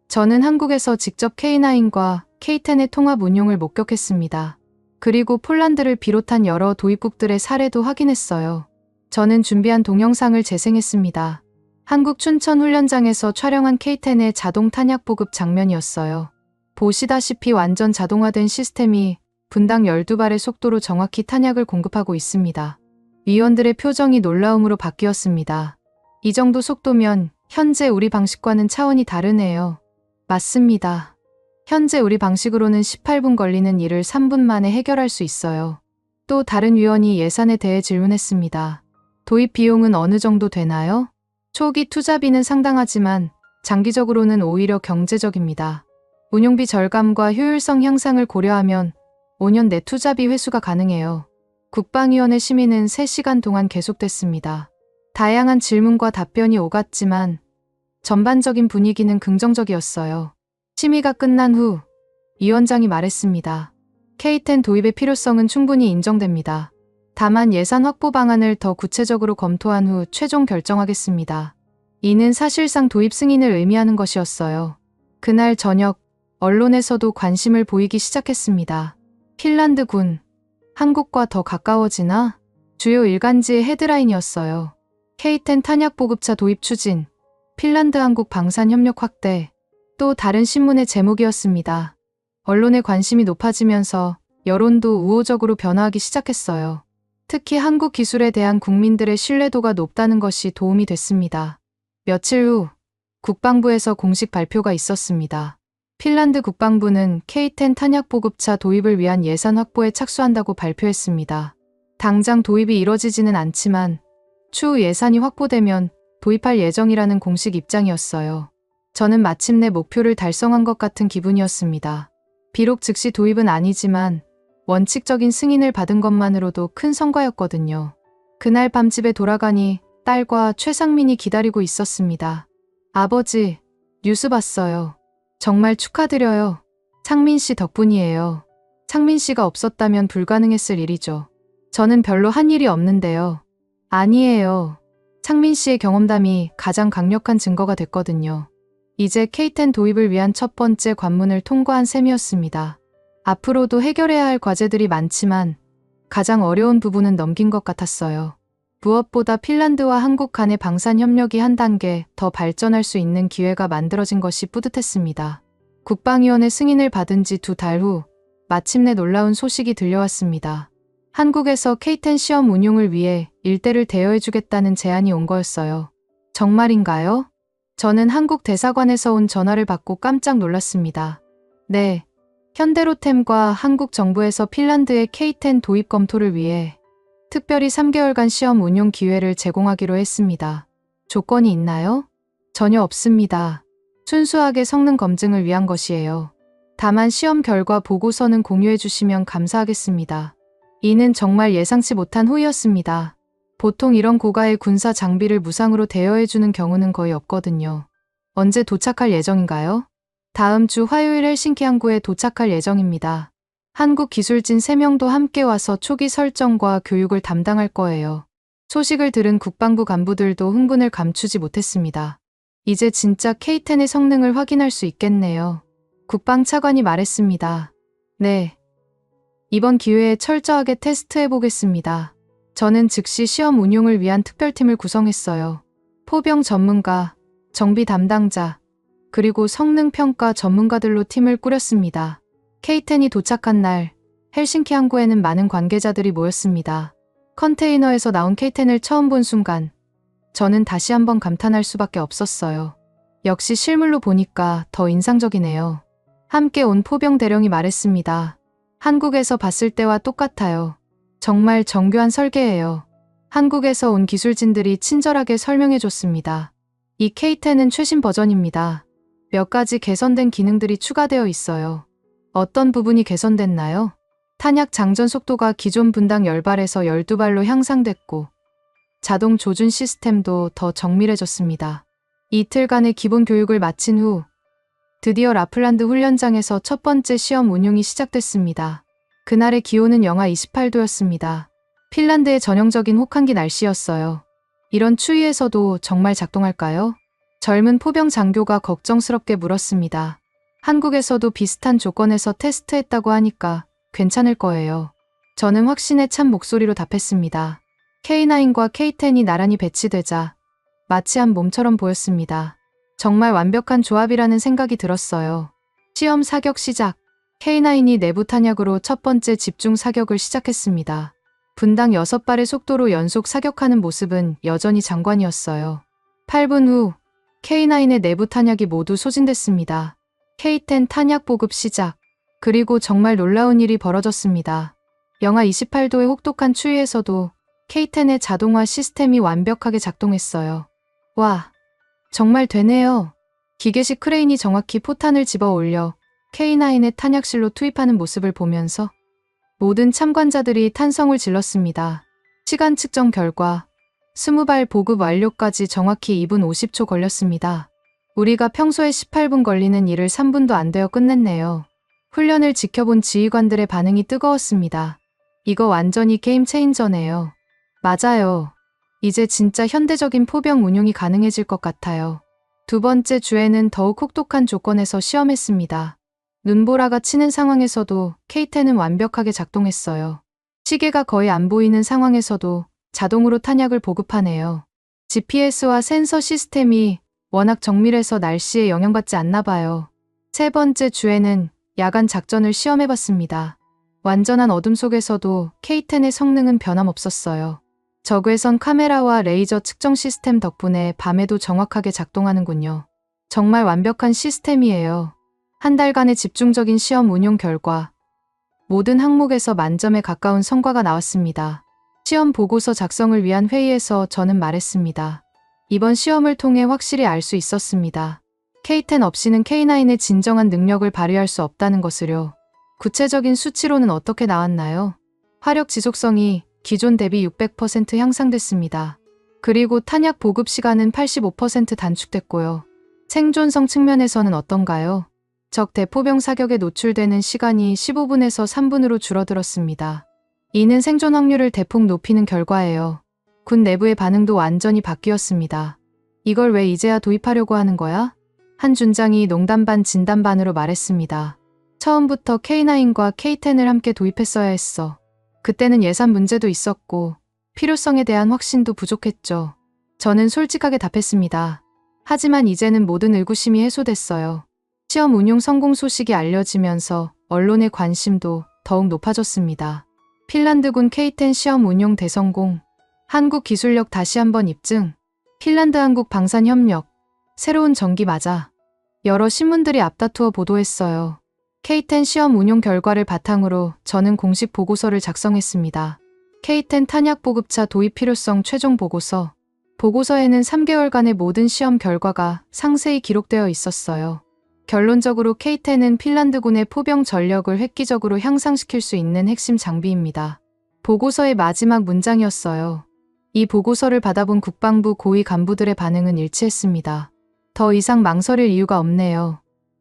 저는 한국에서 직접 K9과 K10의 통합 운용을 목격했습니다. 그리고 폴란드를 비롯한 여러 도입국들의 사례도 확인했어요. 저는 준비한 동영상을 재생했습니다. 한국 춘천 훈련장에서 촬영한 K10의 자동 탄약 보급 장면이었어요. 보시다시피 완전 자동화된 시스템이 분당 12발의 속도로 정확히 탄약을 공급하고 있습니다. 위원들의 표정이 놀라움으로 바뀌었습니다. 이 정도 속도면 현재 우리 방식과는 차원이 다르네요. 맞습니다. 현재 우리 방식으로는 18분 걸리는 일을 3분 만에 해결할 수 있어요. 또 다른 위원이 예산에 대해 질문했습니다. 도입 비용은 어느 정도 되나요? 초기 투자비는 상당하지만 장기적으로는 오히려 경제적입니다. 운용비 절감과 효율성 향상을 고려하면 5년 내 투자비 회수가 가능해요. 국방위원회 심의는 3시간 동안 계속됐습니다. 다양한 질문과 답변이 오갔지만 전반적인 분위기는 긍정적이었어요. 심의가 끝난 후 위원장이 말했습니다. K10 도입의 필요성은 충분히 인정됩니다. 다만 예산 확보 방안을 더 구체적으로 검토한 후 최종 결정하겠습니다. 이는 사실상 도입 승인을 의미하는 것이었어요. 그날 저녁 언론에서도 관심을 보이기 시작했습니다. 핀란드군, 한국과 더 가까워지나? 주요 일간지의 헤드라인이었어요. K10 탄약 보급차 도입 추진, 핀란드 한국 방산 협력 확대, 또 다른 신문의 제목이었습니다. 언론의 관심이 높아지면서 여론도 우호적으로 변화하기 시작했어요. 특히 한국 기술에 대한 국민들의 신뢰도가 높다는 것이 도움이 됐습니다. 며칠 후 국방부에서 공식 발표가 있었습니다. 핀란드 국방부는 K10 탄약 보급차 도입을 위한 예산 확보에 착수한다고 발표했습니다. 당장 도입이 이뤄지지는 않지만 추후 예산이 확보되면 도입할 예정이라는 공식 입장이었어요. 저는 마침내 목표를 달성한 것 같은 기분이었습니다. 비록 즉시 도입은 아니지만 원칙적인 승인을 받은 것만으로도 큰 성과였거든요. 그날 밤 집에 돌아가니 딸과 최상민이 기다리고 있었습니다. 아버지, 뉴스 봤어요. 정말 축하드려요. 상민 씨 덕분이에요. 상민 씨가 없었다면 불가능했을 일이죠. 저는 별로 한 일이 없는데요. 아니에요. 상민 씨의 경험담이 가장 강력한 증거가 됐거든요. 이제 K10 도입을 위한 첫 번째 관문을 통과한 셈이었습니다. 앞으로도 해결해야 할 과제들이 많지만 가장 어려운 부분은 넘긴 것 같았어요. 무엇보다 핀란드와 한국 간의 방산 협력이 한 단계 더 발전할 수 있는 기회가 만들어진 것이 뿌듯했습니다. 국방위원회 승인을 받은 지 2달 후 마침내 놀라운 소식이 들려왔습니다. 한국에서 K10 시험 운용을 위해 일대를 대여해주겠다는 제안이 온 거였어요. 정말인가요? 저는 한국 대사관에서 온 전화를 받고 깜짝 놀랐습니다. 네, 현대로템과 한국 정부에서 핀란드의 K10 도입 검토를 위해 특별히 3개월간 시험 운용 기회를 제공하기로 했습니다. 조건이 있나요? 전혀 없습니다. 순수하게 성능 검증을 위한 것이에요. 다만 시험 결과 보고서는 공유해 주시면 감사하겠습니다. 이는 정말 예상치 못한 호의였습니다. 보통 이런 고가의 군사 장비를 무상으로 대여해 주는 경우는 거의 없거든요. 언제 도착할 예정인가요? 다음 주 화요일 헬싱키 항구에 도착할 예정입니다. 한국 기술진 3명도 함께 와서 초기 설정과 교육을 담당할 거예요. 소식을 들은 국방부 간부들도 흥분을 감추지 못했습니다. 이제 진짜 K10의 성능을 확인할 수 있겠네요. 국방차관이 말했습니다. 네. 이번 기회에 철저하게 테스트해 보겠습니다. 저는 즉시 시험 운용을 위한 특별팀을 구성했어요. 포병 전문가, 정비 담당자, 그리고 성능평가 전문가들로 팀을 꾸렸습니다. K10이 도착한 날, 헬싱키 항구에는 많은 관계자들이 모였습니다. 컨테이너에서 나온 K10을 처음 본 순간, 저는 다시 한번 감탄할 수밖에 없었어요. 역시 실물로 보니까 더 인상적이네요. 함께 온 포병 대령이 말했습니다. 한국에서 봤을 때와 똑같아요. 정말 정교한 설계예요. 한국에서 온 기술진들이 친절하게 설명해줬습니다. 이 K10은 최신 버전입니다. 몇 가지 개선된 기능들이 추가되어 있어요. 어떤 부분이 개선됐나요? 탄약 장전 속도가 기존 분당 10발에서 12발로 향상됐고 자동 조준 시스템도 더 정밀해졌습니다. 이틀간의 기본 교육을 마친 후 드디어 라플란드 훈련장에서 첫 번째 시험 운용이 시작됐습니다. 그날의 기온은 영하 28도였습니다. 핀란드의 전형적인 혹한기 날씨였어요. 이런 추위에서도 정말 작동할까요? 젊은 포병 장교가 걱정스럽게 물었습니다. 한국에서도 비슷한 조건에서 테스트했다고 하니까 괜찮을 거예요. 저는 확신에 찬 목소리로 답했습니다. K9과 K10이 나란히 배치되자 마치 한 몸처럼 보였습니다. 정말 완벽한 조합이라는 생각이 들었어요. 시험 사격 시작. K9이 내부 탄약으로 첫 번째 집중 사격을 시작했습니다. 분당 6발의 속도로 연속 사격하는 모습은 여전히 장관이었어요. 8분 후 K9의 내부 탄약이 모두 소진됐습니다. K10 탄약 보급 시작. 그리고 정말 놀라운 일이 벌어졌습니다. 영하 28도의 혹독한 추위에서도 K10의 자동화 시스템이 완벽하게 작동했어요. 와, 정말 되네요. 기계식 크레인이 정확히 포탄을 집어 올려 K9의 탄약실로 투입하는 모습을 보면서 모든 참관자들이 탄성을 질렀습니다. 시간 측정 결과 20발 보급 완료까지 정확히 2분 50초 걸렸습니다. 우리가 평소에 18분 걸리는 일을 3분도 안 되어 끝냈네요. 훈련을 지켜본 지휘관들의 반응이 뜨거웠습니다. 이거 완전히 게임 체인저네요. 맞아요. 이제 진짜 현대적인 포병 운용이 가능해질 것 같아요. 두 번째 주에는 더욱 혹독한 조건에서 시험했습니다. 눈보라가 치는 상황에서도 K10은 완벽하게 작동했어요. 시계가 거의 안 보이는 상황에서도 자동으로 탄약을 보급하네요. GPS와 센서 시스템이 워낙 정밀해서 날씨에 영향받지 않나 봐요. 세 번째 주에는 야간 작전을 시험해봤습니다. 완전한 어둠 속에서도 K10의 성능은 변함없었어요. 적외선 카메라와 레이저 측정 시스템 덕분에 밤에도 정확하게 작동하는군요. 정말 완벽한 시스템이에요. 한 달간의 집중적인 시험 운용 결과 모든 항목에서 만점에 가까운 성과가 나왔습니다. 시험 보고서 작성을 위한 회의에서 저는 말했습니다. 이번 시험을 통해 확실히 알 수 있었습니다. K10 없이는 K9의 진정한 능력을 발휘할 수 없다는 것을요. 구체적인 수치로는 어떻게 나왔나요? 화력 지속성이 기존 대비 600% 향상됐습니다. 그리고 탄약 보급 시간은 85% 단축됐고요. 생존성 측면에서는 어떤가요? 적 대포병 사격에 노출되는 시간이 15분에서 3분으로 줄어들었습니다. 이는 생존 확률을 대폭 높이는 결과예요. 군 내부의 반응도 완전히 바뀌었습니다. 이걸 왜 이제야 도입하려고 하는 거야? 한 준장이 농담 반 진담 반으로 말했습니다. 처음부터 K9과 K10을 함께 도입했어야 했어. 그때는 예산 문제도 있었고 필요성에 대한 확신도 부족했죠. 저는 솔직하게 답했습니다. 하지만 이제는 모든 의구심이 해소됐어요. 시험 운용 성공 소식이 알려지면서 언론의 관심도 더욱 높아졌습니다. 핀란드군 K10 시험 운용 대성공, 한국 기술력 다시 한번 입증, 핀란드 한국 방산 협력, 새로운 전기 맞아. 여러 신문들이 앞다투어 보도했어요. K10 시험 운용 결과를 바탕으로 저는 공식 보고서를 작성했습니다. K10 탄약 보급차 도입 필요성 최종 보고서. 보고서에는 3개월간의 모든 시험 결과가 상세히 기록되어 있었어요. 결론적으로 K-10은 핀란드군의 포병 전력을 획기적으로 향상시킬 수 있는 핵심 장비입니다. 보고서의 마지막 문장이었어요. 이 보고서를 받아본 국방부 고위 간부들의 반응은 일치했습니다. 더 이상 망설일 이유가 없네요.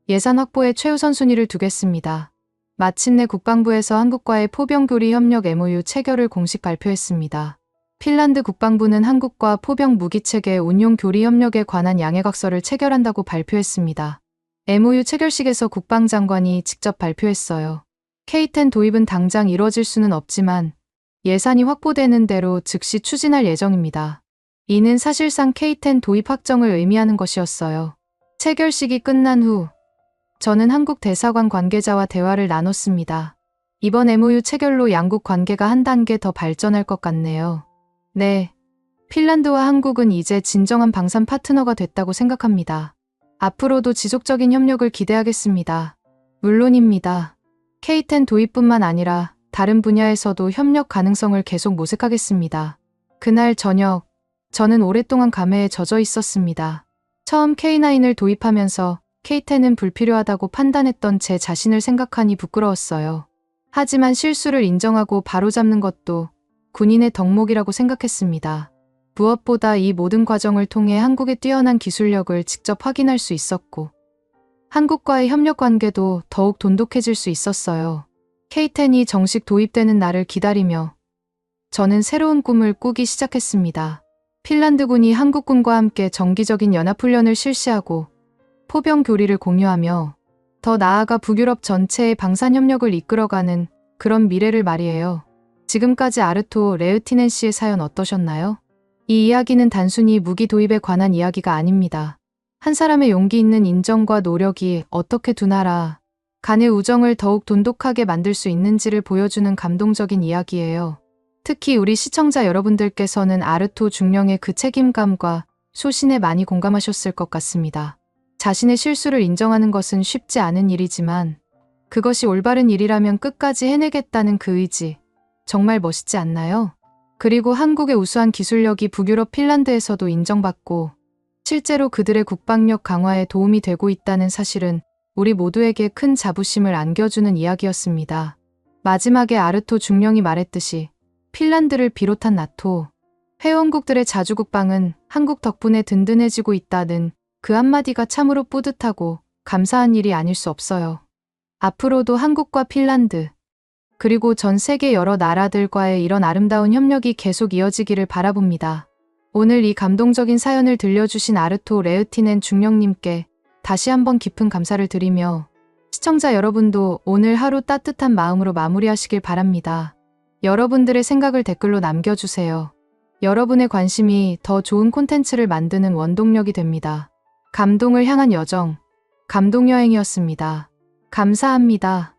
예산 확보에 최우선 순위를 두겠습니다. 마침내 국방부에서 한국과의 포병교리 협력 MOU 체결을 공식 발표했습니다. 핀란드 국방부는 한국과 포병 무기체계 운용 교리 협력에 관한 양해각서를 체결한다고 발표했습니다. MOU 체결식에서 국방장관이 직접 발표했어요. K-10 도입은 당장 이뤄질 수는 없지만 예산이 확보되는 대로 즉시 추진할 예정입니다. 이는 사실상 K-10 도입 확정을 의미하는 것이었어요. 체결식이 끝난 후 저는 한국 대사관 관계자와 대화를 나눴습니다. 이번 MOU 체결로 양국 관계가 한 단계 더 발전할 것 같네요. 네, 핀란드와 한국은 이제 진정한 방산 파트너가 됐다고 생각합니다. 앞으로도 지속적인 협력을 기대하겠습니다. 물론입니다. K-10 도입뿐만 아니라 다른 분야에서도 협력 가능성을 계속 모색하겠습니다. 그날 저녁, 저는 오랫동안 감회에 젖어 있었습니다. 처음 K9을 도입하면서 K-10은 불필요하다고 판단했던 제 자신을 생각하니 부끄러웠어요. 하지만 실수를 인정하고 바로잡는 것도 군인의 덕목이라고 생각했습니다. 무엇보다 이 모든 과정을 통해 한국의 뛰어난 기술력을 직접 확인할 수 있었고 한국과의 협력 관계도 더욱 돈독해질 수 있었어요. K-10이 정식 도입되는 날을 기다리며 저는 새로운 꿈을 꾸기 시작했습니다. 핀란드군이 한국군과 함께 정기적인 연합훈련을 실시하고 포병 교리를 공유하며 더 나아가 북유럽 전체의 방산협력을 이끌어가는 그런 미래를 말이에요. 지금까지 아르토 레흐티넨 씨의 사연 어떠셨나요? 이 이야기는 단순히 무기 도입에 관한 이야기가 아닙니다. 한 사람의 용기 있는 인정과 노력이 어떻게 두 나라 간의 우정을 더욱 돈독하게 만들 수 있는지를 보여주는 감동적인 이야기예요. 특히 우리 시청자 여러분들께서는 아르토 중령의 그 책임감과 소신에 많이 공감하셨을 것 같습니다. 자신의 실수를 인정하는 것은 쉽지 않은 일이지만 그것이 올바른 일이라면 끝까지 해내겠다는 그 의지, 정말 멋있지 않나요? 그리고 한국의 우수한 기술력이 북유럽 핀란드에서도 인정받고 실제로 그들의 국방력 강화에 도움이 되고 있다는 사실은 우리 모두에게 큰 자부심을 안겨주는 이야기였습니다. 마지막에 아르토 중령이 말했듯이 핀란드를 비롯한 나토 회원국들의 자주국방은 한국 덕분에 든든해지고 있다는 그 한마디가 참으로 뿌듯하고 감사한 일이 아닐 수 없어요. 앞으로도 한국과 핀란드 그리고 전 세계 여러 나라들과의 이런 아름다운 협력이 계속 이어지기를 바라봅니다. 오늘 이 감동적인 사연을 들려주신 아르토 레흐티넨 중령님께 다시 한번 깊은 감사를 드리며 시청자 여러분도 오늘 하루 따뜻한 마음으로 마무리하시길 바랍니다. 여러분들의 생각을 댓글로 남겨주세요. 여러분의 관심이 더 좋은 콘텐츠를 만드는 원동력이 됩니다. 감동을 향한 여정, 감동여행이었습니다. 감사합니다.